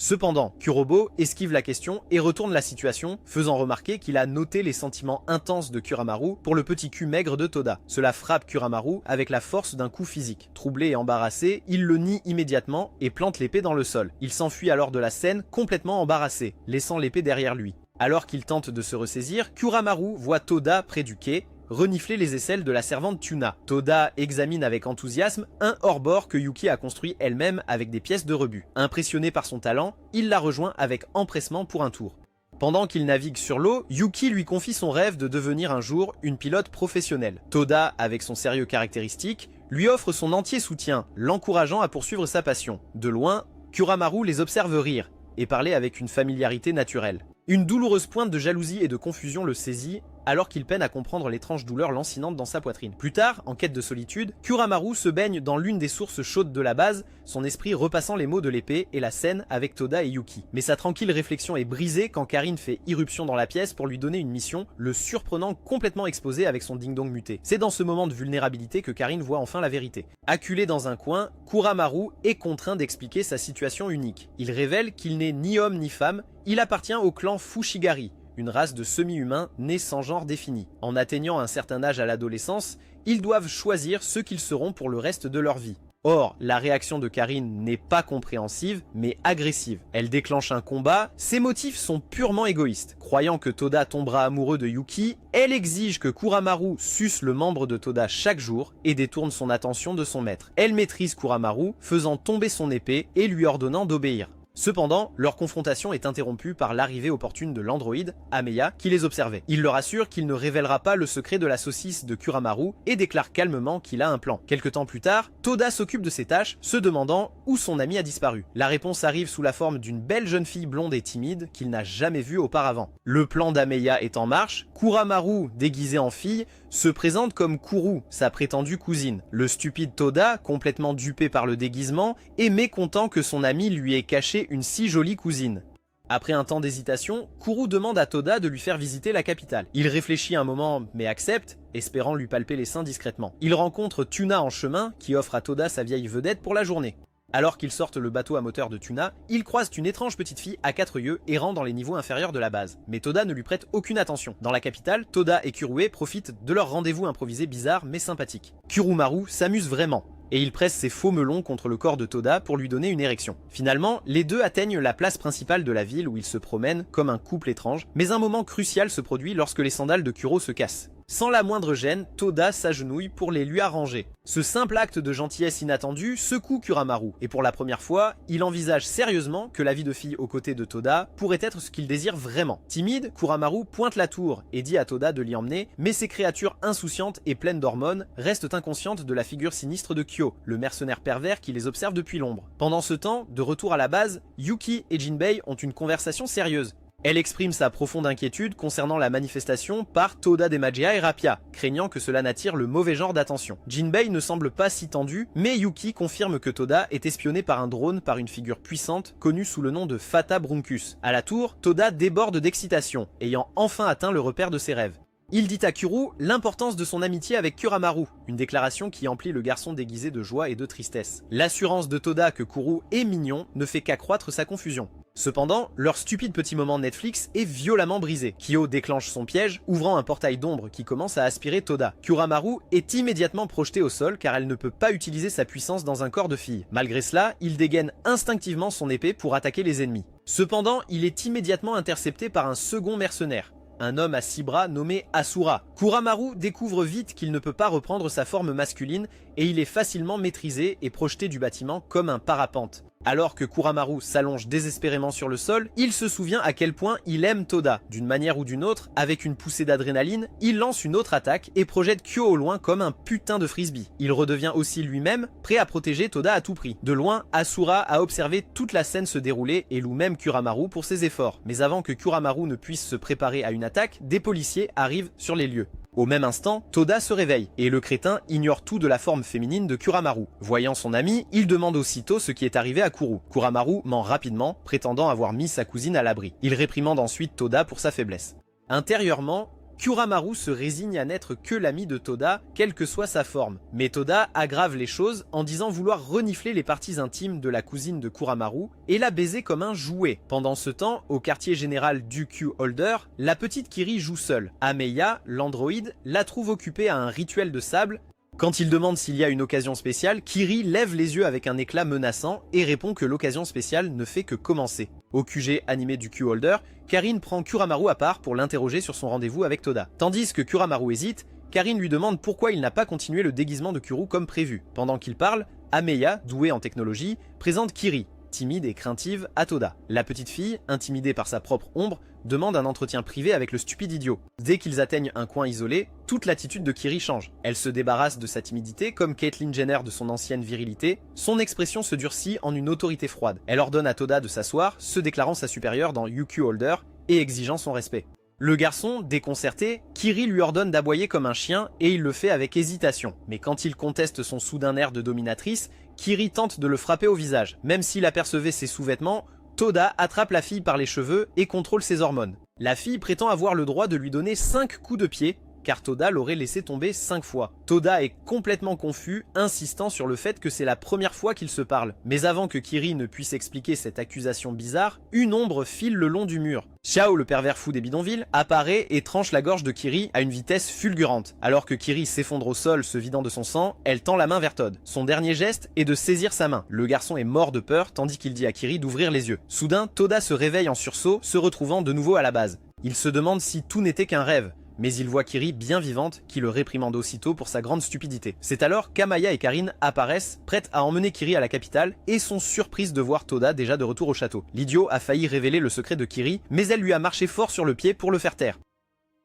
Cependant, Kurobo esquive la question et retourne la situation, faisant remarquer qu'il a noté les sentiments intenses de Kuramaru pour le petit cul maigre de Toda. Cela frappe Kuramaru avec la force d'un coup physique. Troublé et embarrassé, il le nie immédiatement et plante l'épée dans le sol. Il s'enfuit alors de la scène complètement embarrassé, laissant l'épée derrière lui. Alors qu'il tente de se ressaisir, Kuramaru voit Toda près du quai, renifler les aisselles de la servante Tuna. Toda examine avec enthousiasme un hors-bord que Yuki a construit elle-même avec des pièces de rebut. Impressionné par son talent, il la rejoint avec empressement pour un tour. Pendant qu'il navigue sur l'eau, Yuki lui confie son rêve de devenir un jour une pilote professionnelle. Toda, avec son sérieux caractéristique, lui offre son entier soutien, l'encourageant à poursuivre sa passion. De loin, Kuramaru les observe rire et parler avec une familiarité naturelle. Une douloureuse pointe de jalousie et de confusion le saisit, alors qu'il peine à comprendre l'étrange douleur lancinante dans sa poitrine. Plus tard, en quête de solitude, Kuramaru se baigne dans l'une des sources chaudes de la base, son esprit repassant les mots de l'épée et la scène avec Toda et Yuki. Mais sa tranquille réflexion est brisée quand Karin fait irruption dans la pièce pour lui donner une mission, le surprenant complètement exposé avec son ding-dong muté. C'est dans ce moment de vulnérabilité que Karin voit enfin la vérité. Acculé dans un coin, Kuramaru est contraint d'expliquer sa situation unique. Il révèle qu'il n'est ni homme ni femme, il appartient au clan Fushigari, une race de semi-humains nés sans genre défini. En atteignant un certain âge à l'adolescence, ils doivent choisir ce qu'ils seront pour le reste de leur vie. Or, la réaction de Karin n'est pas compréhensive, mais agressive. Elle déclenche un combat, ses motifs sont purement égoïstes. Croyant que Toda tombera amoureux de Yuki, elle exige que Kuramaru suce le membre de Toda chaque jour et détourne son attention de son maître. Elle maîtrise Kuramaru, faisant tomber son épée et lui ordonnant d'obéir. Cependant, leur confrontation est interrompue par l'arrivée opportune de l'androïde, Ameya, qui les observait. Il leur assure qu'il ne révélera pas le secret de la saucisse de Kuramaru et déclare calmement qu'il a un plan. Quelque temps plus tard, Toda s'occupe de ses tâches, se demandant où son ami a disparu. La réponse arrive sous la forme d'une belle jeune fille blonde et timide qu'il n'a jamais vue auparavant. Le plan d'Ameya est en marche, Kuramaru, déguisé en fille, se présente comme Kuru, sa prétendue cousine. Le stupide Toda, complètement dupé par le déguisement, est mécontent que son ami lui ait caché une si jolie cousine. Après un temps d'hésitation, Kuru demande à Toda de lui faire visiter la capitale. Il réfléchit un moment mais accepte, espérant lui palper les seins discrètement. Il rencontre Tuna en chemin, qui offre à Toda sa vieille vedette pour la journée. Alors qu'ils sortent le bateau à moteur de Tuna, ils croisent une étrange petite fille à 4 yeux errant dans les niveaux inférieurs de la base. Mais Toda ne lui prête aucune attention. Dans la capitale, Toda et Kurue profitent de leur rendez-vous improvisé bizarre mais sympathique. Kurumaru s'amuse vraiment, et il presse ses faux melons contre le corps de Toda pour lui donner une érection. Finalement, les deux atteignent la place principale de la ville où ils se promènent comme un couple étrange, mais un moment crucial se produit lorsque les sandales de Kuro se cassent. Sans la moindre gêne, Toda s'agenouille pour les lui arranger. Ce simple acte de gentillesse inattendue secoue Kuramaru, et pour la première fois, il envisage sérieusement que la vie de fille aux côtés de Toda pourrait être ce qu'il désire vraiment. Timide, Kuramaru pointe la tour et dit à Toda de l'y emmener, mais ces créatures insouciantes et pleines d'hormones restent inconscientes de la figure sinistre de Kyo, le mercenaire pervers qui les observe depuis l'ombre. Pendant ce temps, de retour à la base, Yuki et Jinbei ont une conversation sérieuse. Elle exprime sa profonde inquiétude concernant la manifestation par Toda Demagia et Rapia, craignant que cela n'attire le mauvais genre d'attention. Jinbei ne semble pas si tendu, mais Yuki confirme que Toda est espionné par un drone par une figure puissante connue sous le nom de Fata Bruncus. À la tour, Toda déborde d'excitation, ayant enfin atteint le repère de ses rêves. Il dit à Kuru l'importance de son amitié avec Kuramaru, une déclaration qui emplit le garçon déguisé de joie et de tristesse. L'assurance de Toda que Kuru est mignon ne fait qu'accroître sa confusion. Cependant, leur stupide petit moment Netflix est violemment brisé. Kyo déclenche son piège, ouvrant un portail d'ombre qui commence à aspirer Toda. Kuramaru est immédiatement projetée au sol car elle ne peut pas utiliser sa puissance dans un corps de fille. Malgré cela, il dégaine instinctivement son épée pour attaquer les ennemis. Cependant, il est immédiatement intercepté par un second mercenaire, un homme à 6 bras nommé Asura. Kuramaru découvre vite qu'il ne peut pas reprendre sa forme masculine et il est facilement maîtrisé et projeté du bâtiment comme un parapente. Alors que Kuramaru s'allonge désespérément sur le sol, il se souvient à quel point il aime Toda. D'une manière ou d'une autre, avec une poussée d'adrénaline, il lance une autre attaque et projette Kyo au loin comme un putain de frisbee. Il redevient aussi lui-même prêt à protéger Toda à tout prix. De loin, Asura a observé toute la scène se dérouler et loue même Kuramaru pour ses efforts. Mais avant que Kuramaru ne puisse se préparer à une attaque, des policiers arrivent sur les lieux. Au même instant, Toda se réveille, et le crétin ignore tout de la forme féminine de Kuramaru. Voyant son ami, il demande aussitôt ce qui est arrivé à Kuru. Kuramaru ment rapidement, prétendant avoir mis sa cousine à l'abri. Il réprimande ensuite Toda pour sa faiblesse. Intérieurement, Kuramaru se résigne à n'être que l'ami de Toda, quelle que soit sa forme. Mais Toda aggrave les choses en disant vouloir renifler les parties intimes de la cousine de Kuramaru et la baiser comme un jouet. Pendant ce temps, au quartier général du Q-Holder, la petite Kiri joue seule. Ameya, l'androïde, la trouve occupée à un rituel de sable. Quand il demande s'il y a une occasion spéciale, Kiri lève les yeux avec un éclat menaçant et répond que l'occasion spéciale ne fait que commencer. Au QG animé du Q-Holder, Karine prend Kuramaru à part pour l'interroger sur son rendez-vous avec Toda. Tandis que Kuramaru hésite, Karine lui demande pourquoi il n'a pas continué le déguisement de Kuru comme prévu. Pendant qu'il parle, Ameya, douée en technologie, présente Kiri, timide et craintive, à Toda. La petite fille, intimidée par sa propre ombre, demande un entretien privé avec le stupide idiot. Dès qu'ils atteignent un coin isolé, toute l'attitude de Kiri change. Elle se débarrasse de sa timidité comme Caitlyn Jenner de son ancienne virilité, son expression se durcit en une autorité froide. Elle ordonne à Toda de s'asseoir, se déclarant sa supérieure dans UQ Holder et exigeant son respect. Le garçon, déconcerté, Kiri lui ordonne d'aboyer comme un chien et il le fait avec hésitation. Mais quand il conteste son soudain air de dominatrice, Kiri tente de le frapper au visage. Même s'il apercevait ses sous-vêtements, Toda attrape la fille par les cheveux et contrôle ses hormones. La fille prétend avoir le droit de lui donner 5 coups de pied, car Toda l'aurait laissé tomber 5 fois. Toda est complètement confus, insistant sur le fait que c'est la première fois qu'ils se parlent. Mais avant que Kiri ne puisse expliquer cette accusation bizarre, une ombre file le long du mur. Xiao, le pervers fou des bidonvilles, apparaît et tranche la gorge de Kiri à une vitesse fulgurante. Alors que Kiri s'effondre au sol, se vidant de son sang, elle tend la main vers Todd. Son dernier geste est de saisir sa main. Le garçon est mort de peur, tandis qu'il dit à Kiri d'ouvrir les yeux. Soudain, Toda se réveille en sursaut, se retrouvant de nouveau à la base. Il se demande si tout n'était qu'un rêve. Mais il voit Kiri bien vivante, qui le réprimande aussitôt pour sa grande stupidité. C'est alors qu'Amaya et Karine apparaissent, prêtes à emmener Kiri à la capitale, et sont surprises de voir Toda déjà de retour au château. L'idiot a failli révéler le secret de Kiri, mais elle lui a marché fort sur le pied pour le faire taire.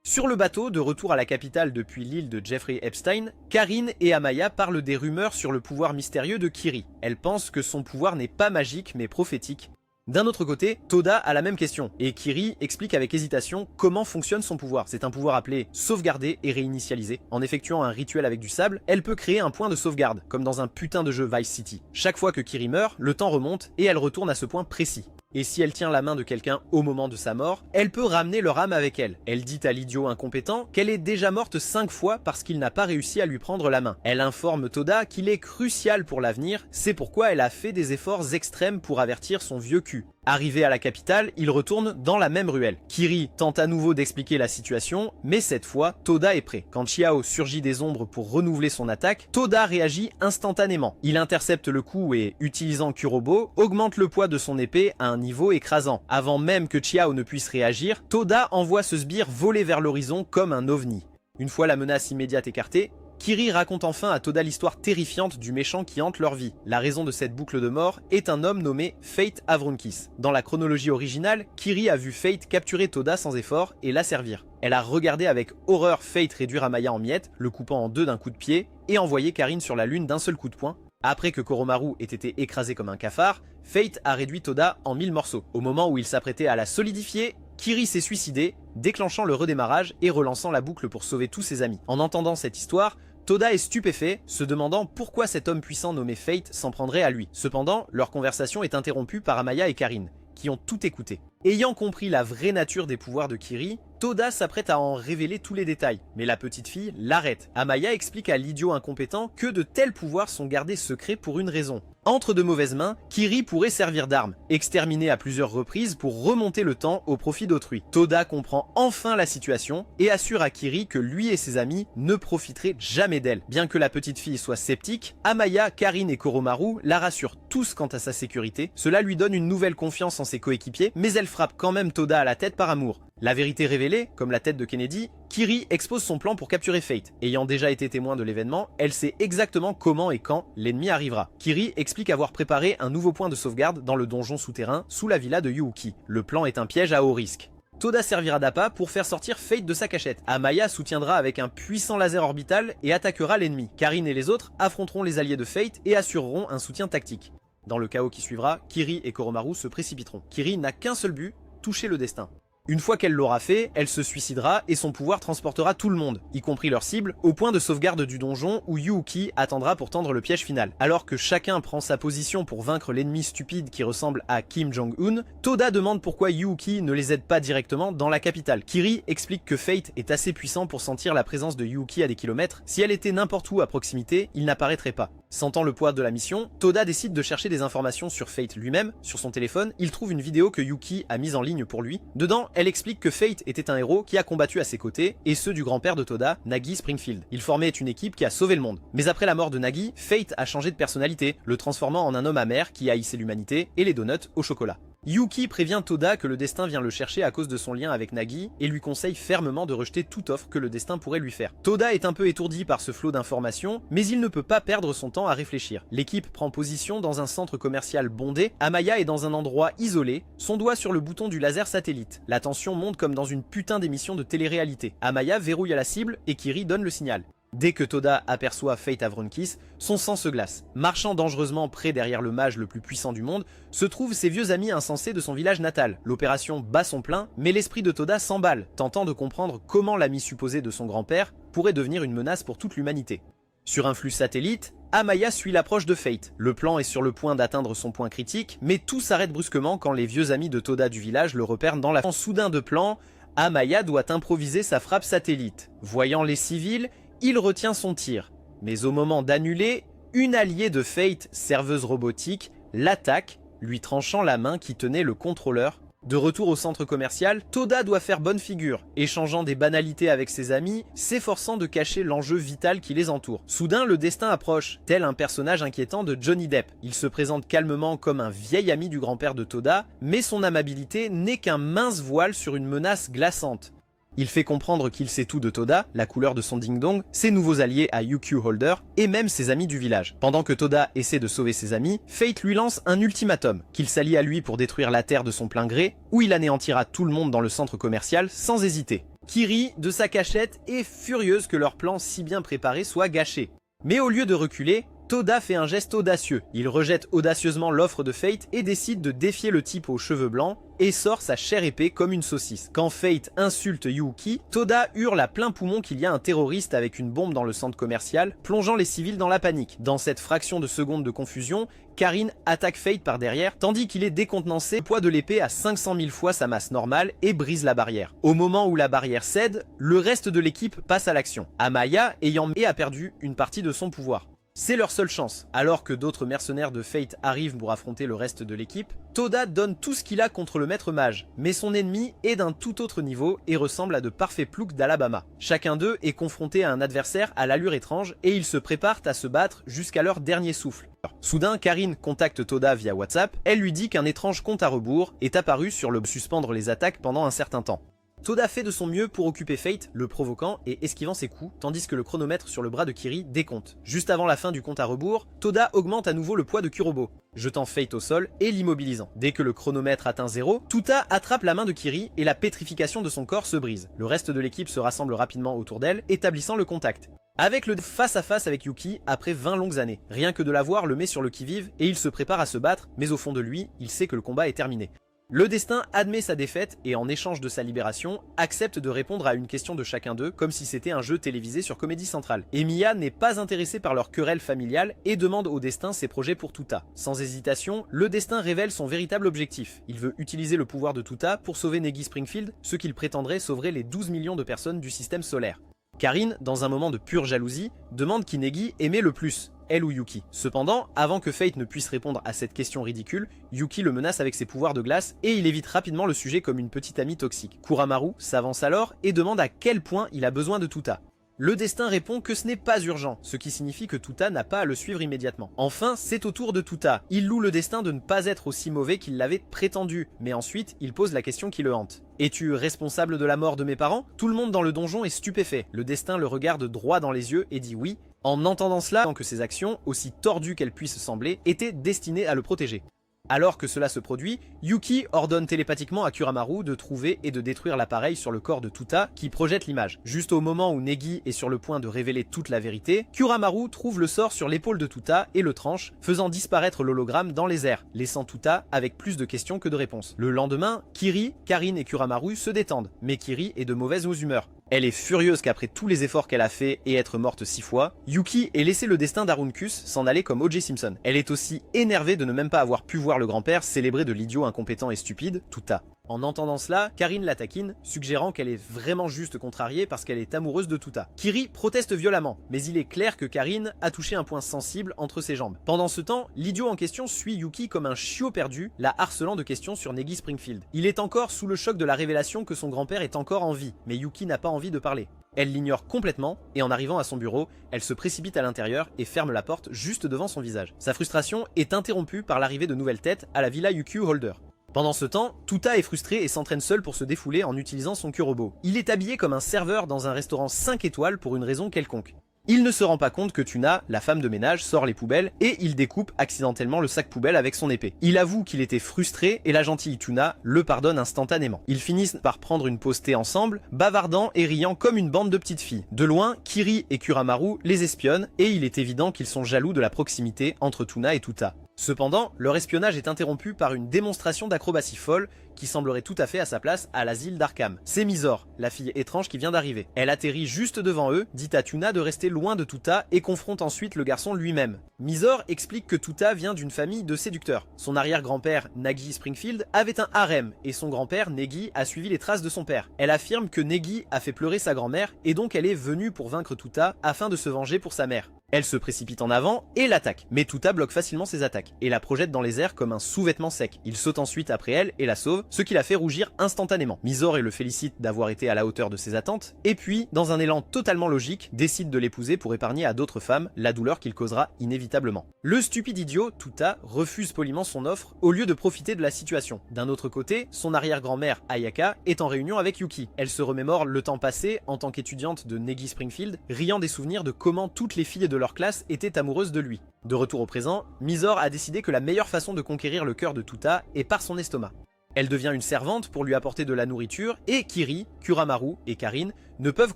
Sur le bateau, de retour à la capitale depuis l'île de Jeffrey Epstein, Karine et Amaya parlent des rumeurs sur le pouvoir mystérieux de Kiri. Elles pensent que son pouvoir n'est pas magique mais prophétique. D'un autre côté, Toda a la même question, et Kiri explique avec hésitation comment fonctionne son pouvoir. C'est un pouvoir appelé sauvegarder et réinitialiser. En effectuant un rituel avec du sable, elle peut créer un point de sauvegarde, comme dans un putain de jeu Vice City. Chaque fois que Kiri meurt, le temps remonte et elle retourne à ce point précis. Et si elle tient la main de quelqu'un au moment de sa mort, elle peut ramener leur âme avec elle. Elle dit à l'idiot incompétent qu'elle est déjà morte 5 fois parce qu'il n'a pas réussi à lui prendre la main. Elle informe Toda qu'il est crucial pour l'avenir, c'est pourquoi elle a fait des efforts extrêmes pour avertir son vieux cul. Arrivé à la capitale, il retourne dans la même ruelle. Kiri tente à nouveau d'expliquer la situation, mais cette fois, Toda est prêt. Quand Xiao surgit des ombres pour renouveler son attaque, Toda réagit instantanément. Il intercepte le coup et, utilisant Kurobo, augmente le poids de son épée à un niveau écrasant. Avant même que Xiao ne puisse réagir, Toda envoie ce sbire voler vers l'horizon comme un ovni. Une fois la menace immédiate écartée, Kiri raconte enfin à Toda l'histoire terrifiante du méchant qui hante leur vie. La raison de cette boucle de mort est un homme nommé Fate Avrunkis. Dans la chronologie originale, Kiri a vu Fate capturer Toda sans effort et la servir. Elle a regardé avec horreur Fate réduire Amaya en miettes, le coupant en deux d'un coup de pied, et envoyer Karin sur la lune d'un seul coup de poing. Après que Koromaru ait été écrasé comme un cafard, Fate a réduit Toda en 1000 morceaux. Au moment où il s'apprêtait à la solidifier, Kiri s'est suicidé, déclenchant le redémarrage et relançant la boucle pour sauver tous ses amis. En entendant cette histoire, Toda est stupéfait, se demandant pourquoi cet homme puissant nommé Fate s'en prendrait à lui. Cependant, leur conversation est interrompue par Amaya et Karin, qui ont tout écouté. Ayant compris la vraie nature des pouvoirs de Kiri, Toda s'apprête à en révéler tous les détails, mais la petite fille l'arrête. Amaya explique à l'idiot incompétent que de tels pouvoirs sont gardés secrets pour une raison. Entre de mauvaises mains, Kiri pourrait servir d'arme, exterminée à plusieurs reprises pour remonter le temps au profit d'autrui. Toda comprend enfin la situation et assure à Kiri que lui et ses amis ne profiteraient jamais d'elle. Bien que la petite fille soit sceptique, Amaya, Karin et Koromaru la rassurent tous quant à sa sécurité. Cela lui donne une nouvelle confiance en ses coéquipiers, mais elle frappe quand même Toda à la tête par amour. La vérité révélée, comme la tête de Kennedy, Kiri expose son plan pour capturer Fate. Ayant déjà été témoin de l'événement, elle sait exactement comment et quand l'ennemi arrivera. Kiri explique avoir préparé un nouveau point de sauvegarde dans le donjon souterrain sous la villa de Yuuki. Le plan est un piège à haut risque. Toda servira d'appât pour faire sortir Fate de sa cachette. Amaya soutiendra avec un puissant laser orbital et attaquera l'ennemi. Karin et les autres affronteront les alliés de Fate et assureront un soutien tactique. Dans le chaos qui suivra, Kiri et Koromaru se précipiteront. Kiri n'a qu'un seul but, toucher le destin. Une fois qu'elle l'aura fait, elle se suicidera et son pouvoir transportera tout le monde, y compris leur cible, au point de sauvegarde du donjon où Yuuki attendra pour tendre le piège final. Alors que chacun prend sa position pour vaincre l'ennemi stupide qui ressemble à Kim Jong-un, Toda demande pourquoi Yuuki ne les aide pas directement dans la capitale. Kiri explique que Fate est assez puissant pour sentir la présence de Yuuki à des kilomètres. Si elle était n'importe où à proximité, il n'apparaîtrait pas. Sentant le poids de la mission, Toda décide de chercher des informations sur Fate lui-même. Sur son téléphone, il trouve une vidéo que Yuki a mise en ligne pour lui. Dedans, elle explique que Fate était un héros qui a combattu à ses côtés, et ceux du grand-père de Toda, Nagi Springfield. Ils formaient une équipe qui a sauvé le monde. Mais après la mort de Nagi, Fate a changé de personnalité, le transformant en un homme amer qui haïssait l'humanité et les donuts au chocolat. Yuki prévient Toda que le destin vient le chercher à cause de son lien avec Nagi et lui conseille fermement de rejeter toute offre que le destin pourrait lui faire. Toda est un peu étourdi par ce flot d'informations, mais il ne peut pas perdre son temps à réfléchir. L'équipe prend position dans un centre commercial bondé. Amaya est dans un endroit isolé, son doigt sur le bouton du laser satellite. La tension monte comme dans une putain d'émission de télé-réalité. Amaya verrouille à la cible et Kiri donne le signal. Dès que Toda aperçoit Fate Avrunkis, son sang se glace. Marchant dangereusement près derrière le mage le plus puissant du monde, se trouvent ses vieux amis insensés de son village natal. L'opération bat son plein, mais l'esprit de Toda s'emballe, tentant de comprendre comment l'ami supposé de son grand-père pourrait devenir une menace pour toute l'humanité. Sur un flux satellite, Amaya suit l'approche de Fate. Le plan est sur le point d'atteindre son point critique, mais tout s'arrête brusquement quand les vieux amis de Toda du village le repèrent dans la... En soudain de plan, Amaya doit improviser sa frappe satellite. Voyant les civils, il retient son tir, mais au moment d'annuler, une alliée de Fate, serveuse robotique, l'attaque, lui tranchant la main qui tenait le contrôleur. De retour au centre commercial, Toda doit faire bonne figure, échangeant des banalités avec ses amis, s'efforçant de cacher l'enjeu vital qui les entoure. Soudain, le destin approche, tel un personnage inquiétant de Johnny Depp. Il se présente calmement comme un vieil ami du grand-père de Toda, mais son amabilité n'est qu'un mince voile sur une menace glaçante. Il fait comprendre qu'il sait tout de Toda, la couleur de son ding-dong, ses nouveaux alliés à UQ Holder et même ses amis du village. Pendant que Toda essaie de sauver ses amis, Fate lui lance un ultimatum, qu'il s'allie à lui pour détruire la Terre de son plein gré, ou il anéantira tout le monde dans le centre commercial sans hésiter. Kiri, de sa cachette, est furieuse que leur plan si bien préparé soit gâché. Mais au lieu de reculer, Toda fait un geste audacieux. Il rejette audacieusement l'offre de Fate et décide de défier le type aux cheveux blancs et sort sa chère épée comme une saucisse. Quand Fate insulte Yuuki, Toda hurle à plein poumon qu'il y a un terroriste avec une bombe dans le centre commercial, plongeant les civils dans la panique. Dans cette fraction de seconde de confusion, Karin attaque Fate par derrière, tandis qu'il est décontenancé, le poids de l'épée à 500 000 fois sa masse normale et brise la barrière. Au moment où la barrière cède, le reste de l'équipe passe à l'action. Amaya a perdu une partie de son pouvoir. C'est leur seule chance. Alors que d'autres mercenaires de Fate arrivent pour affronter le reste de l'équipe, Toda donne tout ce qu'il a contre le maître mage. Mais son ennemi est d'un tout autre niveau et ressemble à de parfaits ploucs d'Alabama. Chacun d'eux est confronté à un adversaire à l'allure étrange et ils se préparent à se battre jusqu'à leur dernier souffle. Soudain, Karin contacte Toda via WhatsApp. Elle lui dit qu'un étrange compte à rebours est apparu sur le suspendre les attaques pendant un certain temps. Toda fait de son mieux pour occuper Fate, le provoquant et esquivant ses coups, tandis que le chronomètre sur le bras de Kiri décompte. Juste avant la fin du compte à rebours, Toda augmente à nouveau le poids de Kurobo, jetant Fate au sol et l'immobilisant. Dès que le chronomètre atteint 0, Tuta attrape la main de Kiri et la pétrification de son corps se brise. Le reste de l'équipe se rassemble rapidement autour d'elle, établissant le contact. Avec le face-à-face avec Yuki après 20 longues années. Rien que de la voir le met sur le qui-vive et il se prépare à se battre, mais au fond de lui, il sait que le combat est terminé. Le destin admet sa défaite et en échange de sa libération, accepte de répondre à une question de chacun d'eux comme si c'était un jeu télévisé sur Comédie Centrale. Emiya n'est pas intéressé par leur querelle familiale et demande au destin ses projets pour Tuta. Sans hésitation, le destin révèle son véritable objectif. Il veut utiliser le pouvoir de Tuta pour sauver Negi Springfield, ce qu'il prétendrait sauverait les 12 millions de personnes du système solaire. Karine, dans un moment de pure jalousie, demande qui Negi aimait le plus, elle ou Yuki. Cependant, avant que Fate ne puisse répondre à cette question ridicule, Yuki le menace avec ses pouvoirs de glace et il évite rapidement le sujet comme une petite amie toxique. Kuramaru s'avance alors et demande à quel point il a besoin de Tuta. Le destin répond que ce n'est pas urgent, ce qui signifie que Tuta n'a pas à le suivre immédiatement. Enfin, c'est au tour de Tuta. Il loue le destin de ne pas être aussi mauvais qu'il l'avait prétendu, mais ensuite, il pose la question qui le hante. Es-tu responsable de la mort de mes parents? Tout le monde dans le donjon est stupéfait. Le destin le regarde droit dans les yeux et dit oui, en entendant cela, tant que ses actions, aussi tordues qu'elles puissent sembler, étaient destinées à le protéger. Alors que cela se produit, Yuki ordonne télépathiquement à Kuramaru de trouver et de détruire l'appareil sur le corps de Tuta qui projette l'image. Juste au moment où Negi est sur le point de révéler toute la vérité, Kuramaru trouve le sort sur l'épaule de Tuta et le tranche, faisant disparaître l'hologramme dans les airs, laissant Tuta avec plus de questions que de réponses. Le lendemain, Kiri, Karine et Kuramaru se détendent, mais Kiri est de mauvaise humeur. Elle est furieuse qu'après tous les efforts qu'elle a fait et être morte 6 fois, Yuki ait laissé le destin d'Arunkus s'en aller comme O.J. Simpson. Elle est aussi énervée de ne même pas avoir pu voir le grand-père célébrer de l'idiot incompétent et stupide, Tuta. En entendant cela, Karine la taquine, suggérant qu'elle est vraiment juste contrariée parce qu'elle est amoureuse de Tuta. Kiri proteste violemment, mais il est clair que Karine a touché un point sensible entre ses jambes. Pendant ce temps, l'idiot en question suit Yuki comme un chiot perdu, la harcelant de questions sur Negi Springfield. Il est encore sous le choc de la révélation que son grand-père est encore en vie, mais Yuki n'a pas envie de parler. Elle l'ignore complètement, et en arrivant à son bureau, elle se précipite à l'intérieur et ferme la porte juste devant son visage. Sa frustration est interrompue par l'arrivée de nouvelles têtes à la villa Yukio Holder. Pendant ce temps, Tuta est frustré et s'entraîne seul pour se défouler en utilisant son Kurobo. Il est habillé comme un serveur dans un restaurant 5 étoiles pour une raison quelconque. Il ne se rend pas compte que Tuna, la femme de ménage, sort les poubelles et il découpe accidentellement le sac poubelle avec son épée. Il avoue qu'il était frustré et la gentille Tuna le pardonne instantanément. Ils finissent par prendre une pause thé ensemble, bavardant et riant comme une bande de petites filles. De loin, Kiri et Kuramaru les espionnent et il est évident qu'ils sont jaloux de la proximité entre Tuna et Tuta. Cependant, leur espionnage est interrompu par une démonstration d'acrobatie folle qui semblerait tout à fait à sa place à l'asile d'Arkham. C'est Mysore, la fille étrange qui vient d'arriver. Elle atterrit juste devant eux, dit à Tuna de rester loin de Tuta et confronte ensuite le garçon lui-même. Mysore explique que Tuta vient d'une famille de séducteurs. Son arrière-grand-père, Nagi Springfield, avait un harem et son grand-père, Negi, a suivi les traces de son père. Elle affirme que Negi a fait pleurer sa grand-mère et donc elle est venue pour vaincre Tuta afin de se venger pour sa mère. Elle se précipite en avant et l'attaque, mais Tuta bloque facilement ses attaques et la projette dans les airs comme un sous-vêtement sec. Il saute ensuite après elle et la sauve, ce qui la fait rougir instantanément. Mysore le félicite d'avoir été à la hauteur de ses attentes, et puis, dans un élan totalement logique, décide de l'épouser pour épargner à d'autres femmes la douleur qu'il causera inévitablement. Le stupide idiot, Tuta, refuse poliment son offre au lieu de profiter de la situation. D'un autre côté, son arrière-grand-mère, Ayaka, est en réunion avec Yuki. Elle se remémore le temps passé en tant qu'étudiante de Negi Springfield, riant des souvenirs de comment toutes les filles de leur classe étaient amoureuses de lui. De retour au présent, Mysore a décidé que la meilleure façon de conquérir le cœur de Tuta est par son estomac. Elle devient une servante pour lui apporter de la nourriture et Kiri, Kuramaru et Karine ne peuvent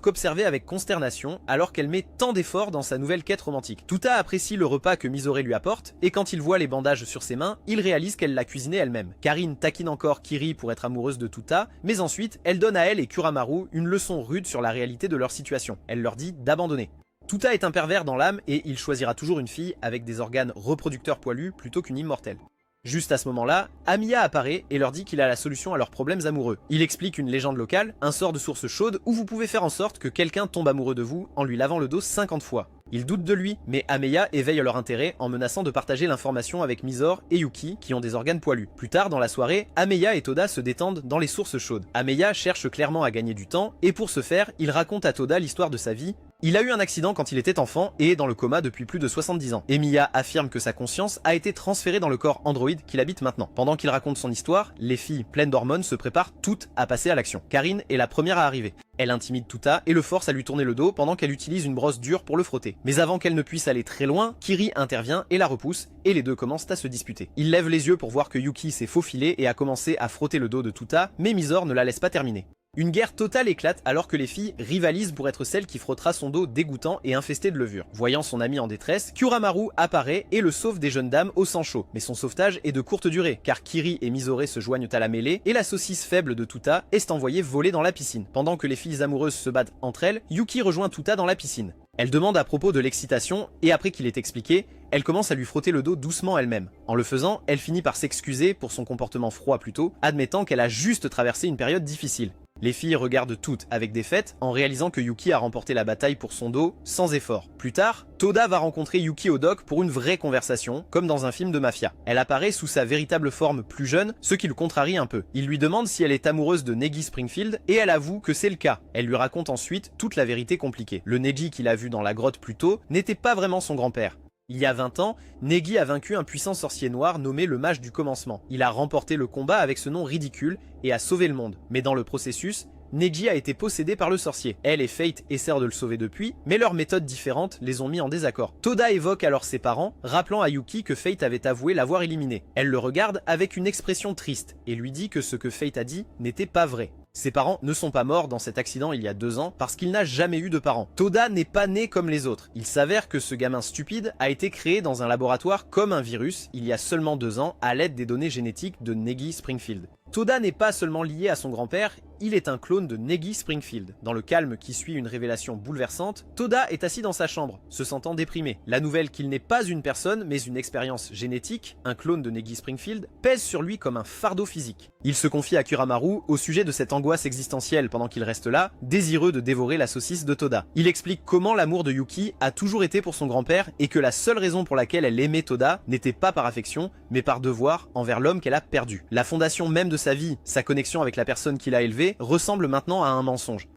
qu'observer avec consternation alors qu'elle met tant d'efforts dans sa nouvelle quête romantique. Tuta apprécie le repas que Mysore lui apporte et quand il voit les bandages sur ses mains, il réalise qu'elle l'a cuisiné elle-même. Karine taquine encore Kiri pour être amoureuse de Tuta, mais ensuite elle donne à elle et Kuramaru une leçon rude sur la réalité de leur situation. Elle leur dit d'abandonner. Tuta est un pervers dans l'âme et il choisira toujours une fille avec des organes reproducteurs poilus plutôt qu'une immortelle. Juste à ce moment-là, Amiya apparaît et leur dit qu'il a la solution à leurs problèmes amoureux. Il explique une légende locale, un sort de source chaude où vous pouvez faire en sorte que quelqu'un tombe amoureux de vous en lui lavant le dos 50 fois. Ils doutent de lui, mais Amiya éveille leur intérêt en menaçant de partager l'information avec Mysore et Yuki qui ont des organes poilus. Plus tard dans la soirée, Amiya et Toda se détendent dans les sources chaudes. Amiya cherche clairement à gagner du temps et pour ce faire, il raconte à Toda l'histoire de sa vie, Il a eu un accident quand il était enfant et est dans le coma depuis plus de 70 ans. Emiya affirme que sa conscience a été transférée dans le corps androïde qu'il habite maintenant. Pendant qu'il raconte son histoire, les filles pleines d'hormones se préparent toutes à passer à l'action. Karine est la première à arriver. Elle intimide Tuta et le force à lui tourner le dos pendant qu'elle utilise une brosse dure pour le frotter. Mais avant qu'elle ne puisse aller très loin, Kiri intervient et la repousse, et les deux commencent à se disputer. Il lève les yeux pour voir que Yuki s'est faufilé et a commencé à frotter le dos de Tuta, mais Mysore ne la laisse pas terminer. Une guerre totale éclate alors que les filles rivalisent pour être celle qui frottera son dos dégoûtant et infesté de levure. Voyant son ami en détresse, Kuramaru apparaît et le sauve des jeunes dames au sang chaud. Mais son sauvetage est de courte durée, car Kiri et Mysore se joignent à la mêlée et la saucisse faible de Tuta est envoyée voler dans la piscine. Pendant que les filles amoureuses se battent entre elles, Yuki rejoint Tuta dans la piscine. Elle demande à propos de l'excitation et après qu'il est expliqué, elle commence à lui frotter le dos doucement elle-même. En le faisant, elle finit par s'excuser pour son comportement froid plutôt, admettant qu'elle a juste traversé une période difficile. Les filles regardent toutes avec défaite en réalisant que Yuki a remporté la bataille pour son dos sans effort. Plus tard, Toda va rencontrer Yuki au dock pour une vraie conversation, comme dans un film de mafia. Elle apparaît sous sa véritable forme plus jeune, ce qui le contrarie un peu. Il lui demande si elle est amoureuse de Neji Springfield et elle avoue que c'est le cas. Elle lui raconte ensuite toute la vérité compliquée. Le Neji qu'il a vu dans la grotte plus tôt n'était pas vraiment son grand-père. Il y a 20 ans, Neji a vaincu un puissant sorcier noir nommé le Mage du Commencement. Il a remporté le combat avec ce nom ridicule et a sauvé le monde. Mais dans le processus, Neji a été possédé par le sorcier. Elle et Fate essaient de le sauver depuis, mais leurs méthodes différentes les ont mis en désaccord. Toda évoque alors ses parents, rappelant à Yuki que Fate avait avoué l'avoir éliminé. Elle le regarde avec une expression triste et lui dit que ce que Fate a dit n'était pas vrai. Ses parents ne sont pas morts dans cet accident il y a 2 ans parce qu'il n'a jamais eu de parents. Toda n'est pas né comme les autres. Il s'avère que ce gamin stupide a été créé dans un laboratoire comme un virus il y a seulement 2 ans à l'aide des données génétiques de Neji Springfield. Toda n'est pas seulement lié à son grand-père, il est un clone de Neji Springfield. Dans le calme qui suit une révélation bouleversante, Toda est assis dans sa chambre, se sentant déprimé. La nouvelle qu'il n'est pas une personne mais une expérience génétique, un clone de Neji Springfield, pèse sur lui comme un fardeau physique. Il se confie à Kuramaru au sujet de cette angoisse existentielle pendant qu'il reste là, désireux de dévorer la saucisse de Toda. Il explique comment l'amour de Yuki a toujours été pour son grand-père et que la seule raison pour laquelle elle aimait Toda n'était pas par affection, mais par devoir envers l'homme qu'elle a perdu. La fondation même de sa vie, sa connexion avec la personne qui l'a élevé, ressemble maintenant à un mensonge.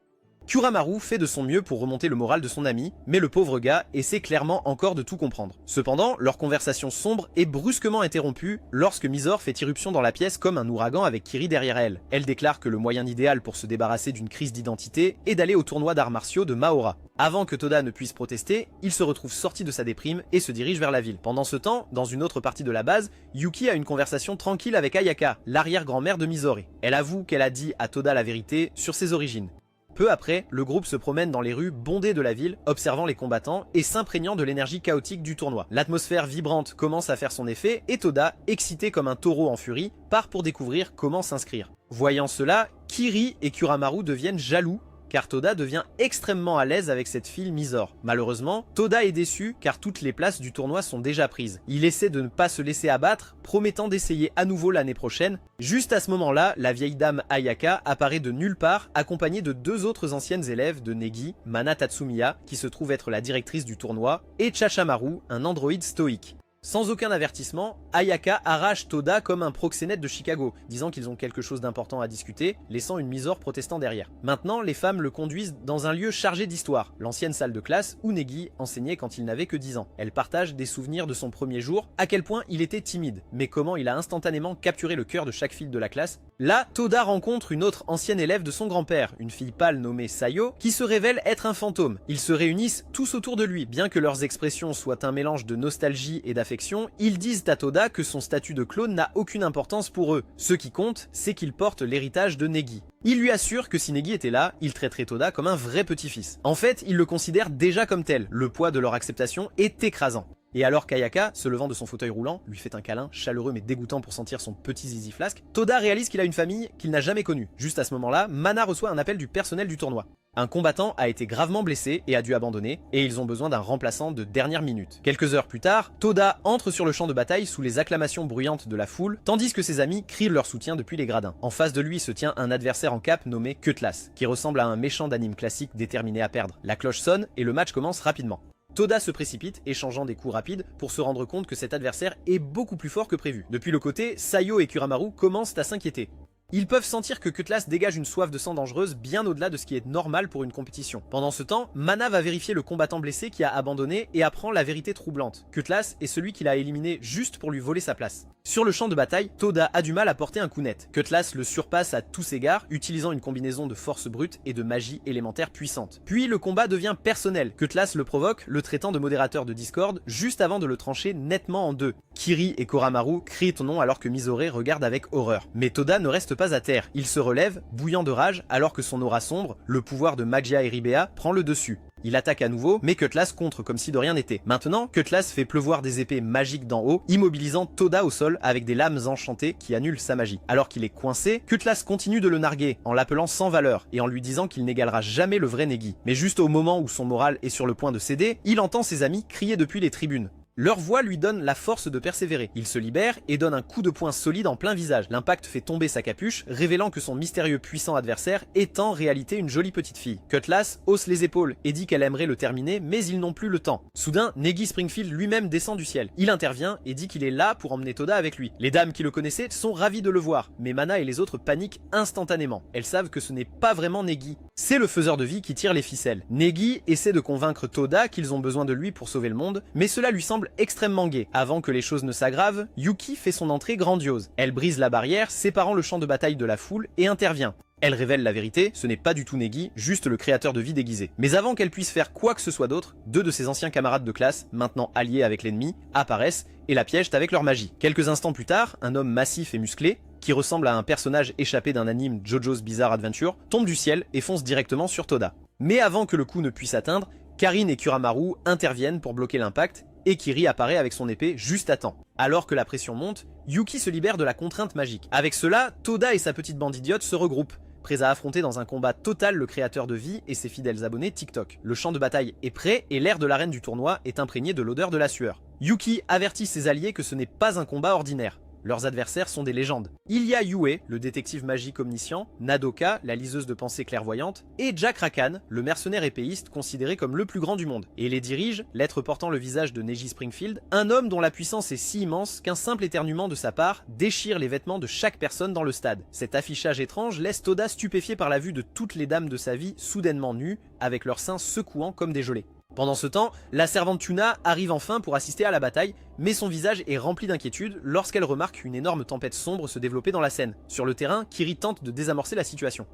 Kuramaru fait de son mieux pour remonter le moral de son ami, mais le pauvre gars essaie clairement encore de tout comprendre. Cependant, leur conversation sombre est brusquement interrompue lorsque Mysore fait irruption dans la pièce comme un ouragan avec Kiri derrière elle. Elle déclare que le moyen idéal pour se débarrasser d'une crise d'identité est d'aller au tournoi d'arts martiaux de Maora. Avant que Toda ne puisse protester, il se retrouve sorti de sa déprime et se dirige vers la ville. Pendant ce temps, dans une autre partie de la base, Yuki a une conversation tranquille avec Ayaka, l'arrière-grand-mère de Mysore. Elle avoue qu'elle a dit à Toda la vérité sur ses origines. Peu après, le groupe se promène dans les rues bondées de la ville, observant les combattants et s'imprégnant de l'énergie chaotique du tournoi. L'atmosphère vibrante commence à faire son effet et Toda, excité comme un taureau en furie, part pour découvrir comment s'inscrire. Voyant cela, Kiri et Kuramaru deviennent jaloux car Toda devient extrêmement à l'aise avec cette fille Mysore. Malheureusement, Toda est déçu car toutes les places du tournoi sont déjà prises. Il essaie de ne pas se laisser abattre, promettant d'essayer à nouveau l'année prochaine. Juste à ce moment-là, la vieille dame Ayaka apparaît de nulle part, accompagnée de 2 autres anciennes élèves de Neji, Mana Tatsumiya, qui se trouve être la directrice du tournoi, et Chachamaru, un androïde stoïque. Sans aucun avertissement, Ayaka arrache Toda comme un proxénète de Chicago, disant qu'ils ont quelque chose d'important à discuter, laissant une Mysore protestant derrière. Maintenant, les femmes le conduisent dans un lieu chargé d'histoire, l'ancienne salle de classe où Neji enseignait quand il n'avait que 10 ans. Elle partage des souvenirs de son premier jour, à quel point il était timide, mais comment il a instantanément capturé le cœur de chaque fille de la classe. Là, Toda rencontre une autre ancienne élève de son grand-père, une fille pâle nommée Sayo, qui se révèle être un fantôme. Ils se réunissent tous autour de lui, bien que leurs expressions soient un mélange de nostalgie et d'affection. Ils disent à Toda que son statut de clone n'a aucune importance pour eux. Ce qui compte, c'est qu'il porte l'héritage de Neji. Il lui assure que si Neji était là, il traiterait Toda comme un vrai petit-fils. En fait, il le considère déjà comme tel. Le poids de leur acceptation est écrasant. Et alors qu'Ayaka, se levant de son fauteuil roulant, lui fait un câlin chaleureux mais dégoûtant pour sentir son petit zizi flasque, Toda réalise qu'il a une famille qu'il n'a jamais connue. Juste à ce moment-là, Mana reçoit un appel du personnel du tournoi. Un combattant a été gravement blessé et a dû abandonner, et ils ont besoin d'un remplaçant de dernière minute. Quelques heures plus tard, Toda entre sur le champ de bataille sous les acclamations bruyantes de la foule, tandis que ses amis crient leur soutien depuis les gradins. En face de lui se tient un adversaire en cape nommé Cutlass, qui ressemble à un méchant d'anime classique déterminé à perdre. La cloche sonne et le match commence rapidement. Toda se précipite, échangeant des coups rapides pour se rendre compte que cet adversaire est beaucoup plus fort que prévu. Depuis le côté, Sayo et Kuramaru commencent à s'inquiéter. Ils peuvent sentir que Cutlass dégage une soif de sang dangereuse bien au-delà de ce qui est normal pour une compétition. Pendant ce temps, Mana va vérifier le combattant blessé qui a abandonné et apprend la vérité troublante. Cutlass est celui qu'il a éliminé juste pour lui voler sa place. Sur le champ de bataille, Toda a du mal à porter un coup net. Cutlass le surpasse à tous égards, utilisant une combinaison de force brute et de magie élémentaire puissante. Puis le combat devient personnel. Cutlass le provoque, le traitant de modérateur de Discord, juste avant de le trancher nettement en deux. Kiri et Koramaru crient ton nom alors que Mizore regarde avec horreur. Mais Toda ne reste pas à terre. Il se relève, bouillant de rage, alors que son aura sombre, le pouvoir de Magia Eribea, prend le dessus. Il attaque à nouveau, mais Cutlass contre comme si de rien n'était. Maintenant, Cutlass fait pleuvoir des épées magiques d'en haut, immobilisant Toda au sol avec des lames enchantées qui annulent sa magie. Alors qu'il est coincé, Cutlass continue de le narguer, en l'appelant sans valeur, et en lui disant qu'il n'égalera jamais le vrai Negi. Mais juste au moment où son moral est sur le point de céder, il entend ses amis crier depuis les tribunes. Leur voix lui donne la force de persévérer. Il se libère et donne un coup de poing solide en plein visage. L'impact fait tomber sa capuche, révélant que son mystérieux puissant adversaire est en réalité une jolie petite fille. Cutlass hausse les épaules et dit qu'elle aimerait le terminer, mais ils n'ont plus le temps. Soudain, Negi Springfield lui-même descend du ciel. Il intervient et dit qu'il est là pour emmener Toda avec lui. Les dames qui le connaissaient sont ravies de le voir, mais Mana et les autres paniquent instantanément. Elles savent que ce n'est pas vraiment Negi. C'est le faiseur de vie qui tire les ficelles. Negi essaie de convaincre Toda qu'ils ont besoin de lui pour sauver le monde, mais cela lui semble extrêmement gai. Avant que les choses ne s'aggravent, Yuki fait son entrée grandiose. Elle brise la barrière, séparant le champ de bataille de la foule et intervient. Elle révèle la vérité, ce n'est pas du tout Negi, juste le créateur de vie déguisé. Mais avant qu'elle puisse faire quoi que ce soit d'autre, deux de ses anciens camarades de classe, maintenant alliés avec l'ennemi, apparaissent et la piègent avec leur magie. Quelques instants plus tard, un homme massif et musclé, qui ressemble à un personnage échappé d'un anime JoJo's Bizarre Adventure, tombe du ciel et fonce directement sur Toda. Mais avant que le coup ne puisse atteindre, Karin et Kuramaru interviennent pour bloquer l'impact, et Kiri apparaît avec son épée juste à temps. Alors que la pression monte, Yuki se libère de la contrainte magique. Avec cela, Toda et sa petite bande idiote se regroupent, prêts à affronter dans un combat total le créateur de vie et ses fidèles abonnés TikTok. Le champ de bataille est prêt et l'air de l'arène du tournoi est imprégné de l'odeur de la sueur. Yuki avertit ses alliés que ce n'est pas un combat ordinaire. Leurs adversaires sont des légendes. Il y a Yue, le détective magique omniscient, Nadoka, la liseuse de pensée clairvoyante, et Jack Rakan, le mercenaire épéiste considéré comme le plus grand du monde. Et les dirige, l'être portant le visage de Neji Springfield, un homme dont la puissance est si immense qu'un simple éternuement de sa part déchire les vêtements de chaque personne dans le stade. Cet affichage étrange laisse Toda stupéfié par la vue de toutes les dames de sa vie soudainement nues, avec leurs seins secouant comme des gelées. Pendant ce temps, la servante Tuna arrive enfin pour assister à la bataille, mais son visage est rempli d'inquiétude lorsqu'elle remarque une énorme tempête sombre se développer dans la scène. Sur le terrain, Kiri tente de désamorcer la situation.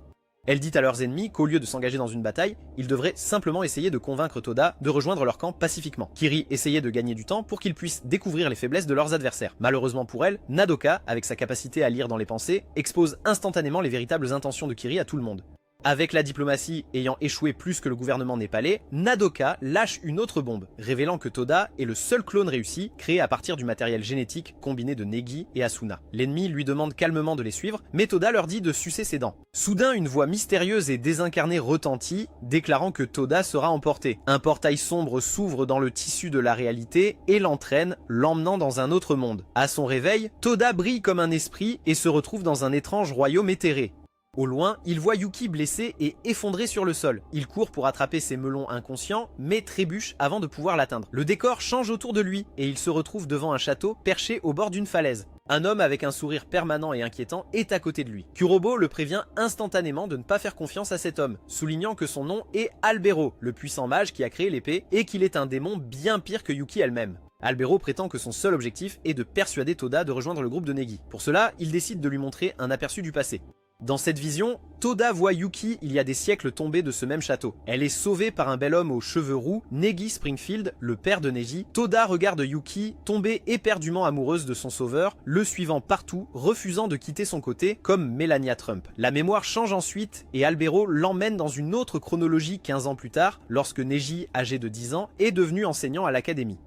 Elle dit à leurs ennemis qu'au lieu de s'engager dans une bataille, ils devraient simplement essayer de convaincre Toda de rejoindre leur camp pacifiquement. Kiri essayait de gagner du temps pour qu'ils puissent découvrir les faiblesses de leurs adversaires. Malheureusement pour elle, Nadoka, avec sa capacité à lire dans les pensées, expose instantanément les véritables intentions de Kiri à tout le monde. Avec la diplomatie ayant échoué plus que le gouvernement népalais, Nadoka lâche une autre bombe, révélant que Toda est le seul clone réussi, créé à partir du matériel génétique combiné de Negi et Asuna. L'ennemi lui demande calmement de les suivre, mais Toda leur dit de sucer ses dents. Soudain, une voix mystérieuse et désincarnée retentit, déclarant que Toda sera emporté. Un portail sombre s'ouvre dans le tissu de la réalité et l'entraîne, l'emmenant dans un autre monde. À son réveil, Toda brille comme un esprit et se retrouve dans un étrange royaume éthéré. Au loin, il voit Yuki blessé et effondré sur le sol. Il court pour attraper ses melons inconscients, mais trébuche avant de pouvoir l'atteindre. Le décor change autour de lui et il se retrouve devant un château perché au bord d'une falaise. Un homme avec un sourire permanent et inquiétant est à côté de lui. Kurobo le prévient instantanément de ne pas faire confiance à cet homme, soulignant que son nom est Albero, le puissant mage qui a créé l'épée, et qu'il est un démon bien pire que Yuki elle-même. Albero prétend que son seul objectif est de persuader Toda de rejoindre le groupe de Negi. Pour cela, il décide de lui montrer un aperçu du passé. Dans cette vision, Toda voit Yuki il y a des siècles tomber de ce même château. Elle est sauvée par un bel homme aux cheveux roux, Negi Springfield, le père de Neji. Toda regarde Yuki tomber éperdument amoureuse de son sauveur, le suivant partout, refusant de quitter son côté, comme Melania Trump. La mémoire change ensuite et Albero l'emmène dans une autre chronologie 15 ans plus tard, lorsque Neji, âgé de 10 ans, est devenu enseignant à l'académie.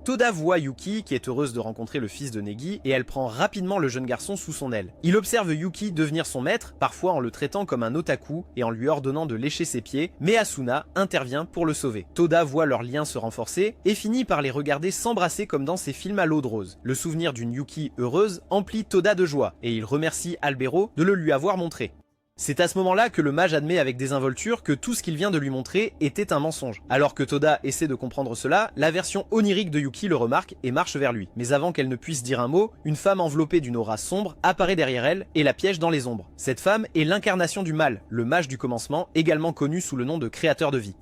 Toda voit Yuki, qui est heureuse de rencontrer le fils de Negi, et elle prend rapidement le jeune garçon sous son aile. Il observe Yuki devenir son maître, parfois en le traitant comme un otaku et en lui ordonnant de lécher ses pieds, mais Asuna intervient pour le sauver. Toda voit leur lien se renforcer et finit par les regarder s'embrasser comme dans ses films à l'eau de rose. Le souvenir d'une Yuki heureuse emplit Toda de joie, et il remercie Albero de le lui avoir montré. C'est à ce moment-là que le mage admet avec désinvolture que tout ce qu'il vient de lui montrer était un mensonge. Alors que Toda essaie de comprendre cela, la version onirique de Yuki le remarque et marche vers lui. Mais avant qu'elle ne puisse dire un mot, une femme enveloppée d'une aura sombre apparaît derrière elle et la piège dans les ombres. Cette femme est l'incarnation du mal, le mage du commencement, également connu sous le nom de créateur de vie.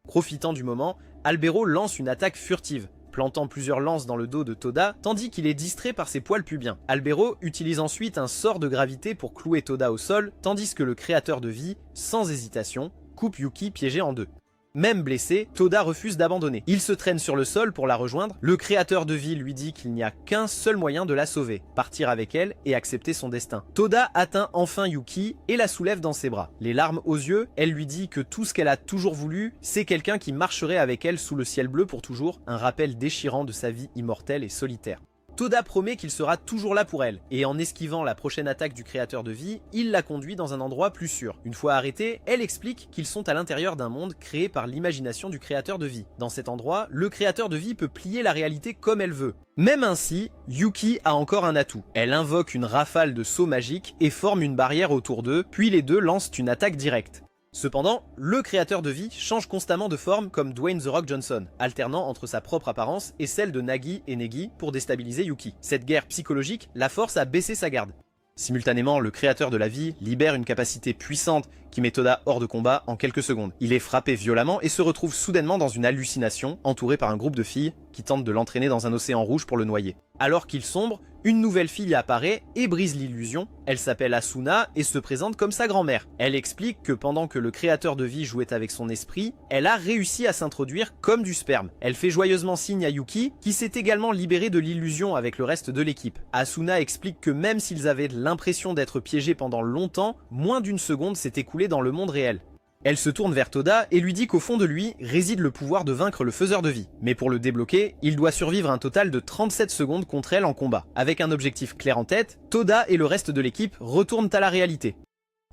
Profitant du moment, Albero lance une attaque furtive, plantant plusieurs lances dans le dos de Toda, tandis qu'il est distrait par ses poils pubiens. Albero utilise ensuite un sort de gravité pour clouer Toda au sol, tandis que le créateur de vie, sans hésitation, coupe Yuki piégé en deux. Même blessé, Toda refuse d'abandonner. Il se traîne sur le sol pour la rejoindre. Le créateur de vie lui dit qu'il n'y a qu'un seul moyen de la sauver, partir avec elle et accepter son destin. Toda atteint enfin Yuki et la soulève dans ses bras. Les larmes aux yeux, elle lui dit que tout ce qu'elle a toujours voulu, c'est quelqu'un qui marcherait avec elle sous le ciel bleu pour toujours, un rappel déchirant de sa vie immortelle et solitaire. Toda promet qu'il sera toujours là pour elle, et en esquivant la prochaine attaque du créateur de vie, il la conduit dans un endroit plus sûr. Une fois arrêtés, elle explique qu'ils sont à l'intérieur d'un monde créé par l'imagination du créateur de vie. Dans cet endroit, le créateur de vie peut plier la réalité comme elle veut. Même ainsi, Yuki a encore un atout. Elle invoque une rafale de sauts magiques et forme une barrière autour d'eux, puis les deux lancent une attaque directe. Cependant, le créateur de vie change constamment de forme comme Dwayne The Rock Johnson, alternant entre sa propre apparence et celle de Nagi et Negi pour déstabiliser Yuki. Cette guerre psychologique la force à baisser sa garde. Simultanément, le créateur de la vie libère une capacité puissante qui met Toda hors de combat en quelques secondes. Il est frappé violemment et se retrouve soudainement dans une hallucination, entouré par un groupe de filles qui tentent de l'entraîner dans un océan rouge pour le noyer. Alors qu'il sombre, une nouvelle fille apparaît et brise l'illusion. Elle s'appelle Asuna et se présente comme sa grand-mère. Elle explique que pendant que le créateur de vie jouait avec son esprit, elle a réussi à s'introduire comme du sperme. Elle fait joyeusement signe à Yuki, qui s'est également libéré de l'illusion avec le reste de l'équipe. Asuna explique que même s'ils avaient l'impression d'être piégés pendant longtemps, moins d'une seconde s'est écoulée dans le monde réel. Elle se tourne vers Toda et lui dit qu'au fond de lui réside le pouvoir de vaincre le faiseur de vie. Mais pour le débloquer, il doit survivre un total de 37 secondes contre elle en combat. Avec un objectif clair en tête, Toda et le reste de l'équipe retournent à la réalité.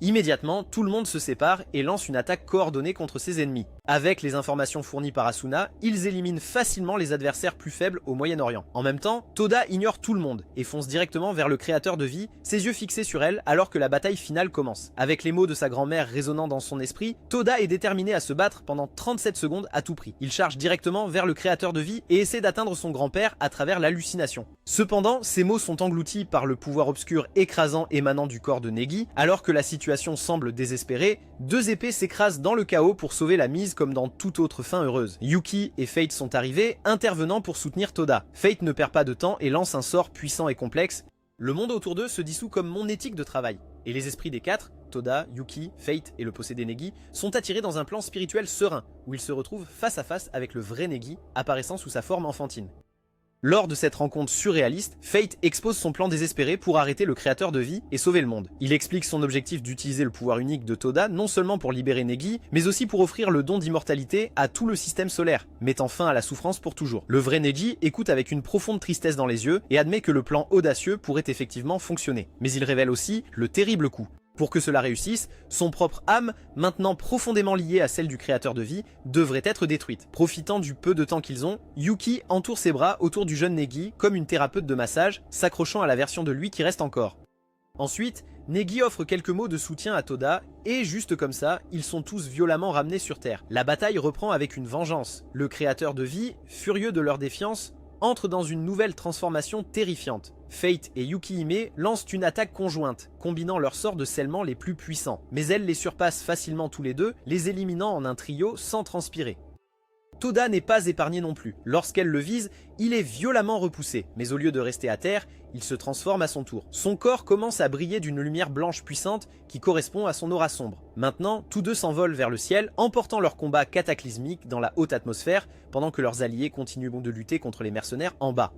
Immédiatement, tout le monde se sépare et lance une attaque coordonnée contre ses ennemis. Avec les informations fournies par Asuna, ils éliminent facilement les adversaires plus faibles au Moyen-Orient. En même temps, Toda ignore tout le monde et fonce directement vers le créateur de vie, ses yeux fixés sur elle alors que la bataille finale commence. Avec les mots de sa grand-mère résonnant dans son esprit, Toda est déterminé à se battre pendant 37 secondes à tout prix. Il charge directement vers le créateur de vie et essaie d'atteindre son grand-père à travers l'hallucination. Cependant, ces mots sont engloutis par le pouvoir obscur écrasant émanant du corps de Negi, alors que la situation semble désespérée, deux épées s'écrasent dans le chaos pour sauver la mise comme dans toute autre fin heureuse. Yuki et Fate sont arrivés, intervenant pour soutenir Toda. Fate ne perd pas de temps et lance un sort puissant et complexe. Le monde autour d'eux se dissout comme mon éthique de travail, et les esprits des quatre, Toda, Yuki, Fate et le possédé Negi, sont attirés dans un plan spirituel serein, où ils se retrouvent face à face avec le vrai Negi, apparaissant sous sa forme enfantine. Lors de cette rencontre surréaliste, Fate expose son plan désespéré pour arrêter le créateur de vie et sauver le monde. Il explique son objectif d'utiliser le pouvoir unique de Toda non seulement pour libérer Negi, mais aussi pour offrir le don d'immortalité à tout le système solaire, mettant fin à la souffrance pour toujours. Le vrai Negi écoute avec une profonde tristesse dans les yeux et admet que le plan audacieux pourrait effectivement fonctionner. Mais il révèle aussi le terrible coup. Pour que cela réussisse, son propre âme, maintenant profondément liée à celle du créateur de vie, devrait être détruite. Profitant du peu de temps qu'ils ont, Yuki entoure ses bras autour du jeune Negi comme une thérapeute de massage, s'accrochant à la version de lui qui reste encore. Ensuite, Negi offre quelques mots de soutien à Toda, et juste comme ça, ils sont tous violemment ramenés sur Terre. La bataille reprend avec une vengeance. Le créateur de vie, furieux de leur défiance, entre dans une nouvelle transformation terrifiante. Fate et Yuki-hime lancent une attaque conjointe, combinant leurs sorts de scellement les plus puissants, mais elle les surpasse facilement tous les deux, les éliminant en un trio sans transpirer. Toda n'est pas épargné non plus. Lorsqu'elle le vise, il est violemment repoussé, mais au lieu de rester à terre, il se transforme à son tour. Son corps commence à briller d'une lumière blanche puissante qui correspond à son aura sombre. Maintenant, tous deux s'envolent vers le ciel, emportant leur combat cataclysmique dans la haute atmosphère, pendant que leurs alliés continuent de lutter contre les mercenaires en bas.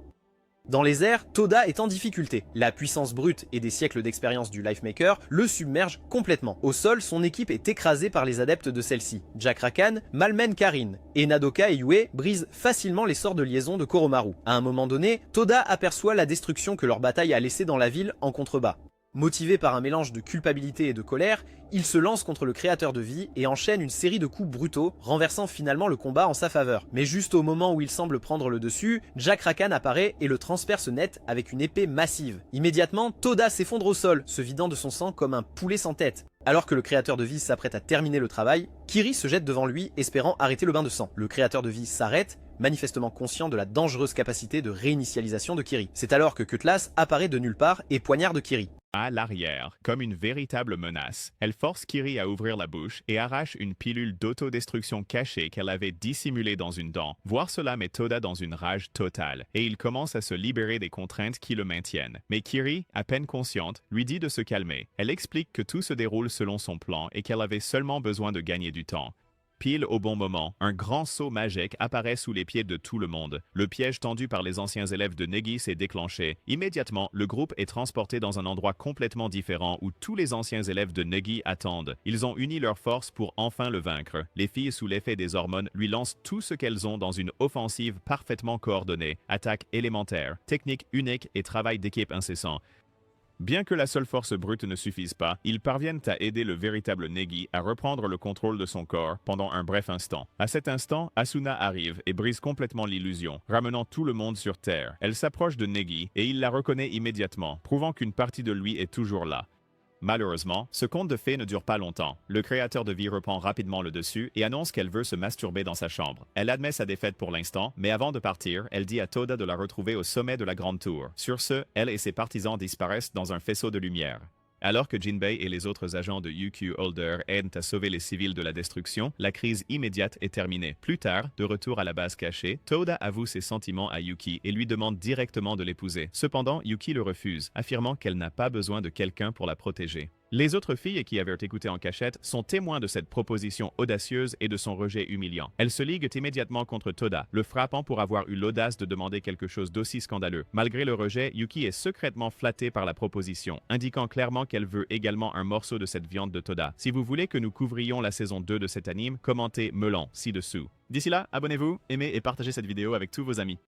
Dans les airs, Toda est en difficulté. La puissance brute et des siècles d'expérience du Lifemaker le submergent complètement. Au sol, son équipe est écrasée par les adeptes de celle-ci. Jack Rakan malmène Karin, et Nadoka et Yue brisent facilement les sorts de liaison de Koromaru. À un moment donné, Toda aperçoit la destruction que leur bataille a laissée dans la ville en contrebas. Motivé par un mélange de culpabilité et de colère, il se lance contre le créateur de vie et enchaîne une série de coups brutaux, renversant finalement le combat en sa faveur. Mais juste au moment où il semble prendre le dessus, Jack Rakan apparaît et le transperce net avec une épée massive. Immédiatement, Toda s'effondre au sol, se vidant de son sang comme un poulet sans tête. Alors que le créateur de vie s'apprête à terminer le travail, Kiri se jette devant lui espérant arrêter le bain de sang. Le créateur de vie s'arrête, manifestement conscient de la dangereuse capacité de réinitialisation de Kiri. C'est alors que Cutlass apparaît de nulle part et poignarde Kiri. À l'arrière, comme une véritable menace, elle force Kiri à ouvrir la bouche et arrache une pilule d'autodestruction cachée qu'elle avait dissimulée dans une dent. Voir cela met Toda dans une rage totale, et il commence à se libérer des contraintes qui le maintiennent. Mais Kiri, à peine consciente, lui dit de se calmer. Elle explique que tout se déroule selon son plan et qu'elle avait seulement besoin de gagner du temps. Pile au bon moment, un grand saut magique apparaît sous les pieds de tout le monde. Le piège tendu par les anciens élèves de Negi s'est déclenché. Immédiatement, le groupe est transporté dans un endroit complètement différent où tous les anciens élèves de Negi attendent. Ils ont uni leurs forces pour enfin le vaincre. Les filles, sous l'effet des hormones, lui lancent tout ce qu'elles ont dans une offensive parfaitement coordonnée. Attaque élémentaire, technique unique et travail d'équipe incessant. Bien que la seule force brute ne suffise pas, ils parviennent à aider le véritable Negi à reprendre le contrôle de son corps pendant un bref instant. À cet instant, Asuna arrive et brise complètement l'illusion, ramenant tout le monde sur Terre. Elle s'approche de Negi et il la reconnaît immédiatement, prouvant qu'une partie de lui est toujours là. Malheureusement, ce conte de fées ne dure pas longtemps. Le créateur de vie reprend rapidement le dessus et annonce qu'elle veut se masturber dans sa chambre. Elle admet sa défaite pour l'instant, mais avant de partir, elle dit à Toda de la retrouver au sommet de la grande tour. Sur ce, elle et ses partisans disparaissent dans un faisceau de lumière. Alors que Jinbei et les autres agents de UQ Holder aident à sauver les civils de la destruction, la crise immédiate est terminée. Plus tard, de retour à la base cachée, Toda avoue ses sentiments à Yuki et lui demande directement de l'épouser. Cependant, Yuki le refuse, affirmant qu'elle n'a pas besoin de quelqu'un pour la protéger. Les autres filles qui avaient écouté en cachette sont témoins de cette proposition audacieuse et de son rejet humiliant. Elles se liguent immédiatement contre Toda, le frappant pour avoir eu l'audace de demander quelque chose d'aussi scandaleux. Malgré le rejet, Yuki est secrètement flattée par la proposition, indiquant clairement qu'elle veut également un morceau de cette viande de Toda. Si vous voulez que nous couvrions la saison 2 de cet anime, commentez Melon ci-dessous. D'ici là, abonnez-vous, aimez et partagez cette vidéo avec tous vos amis.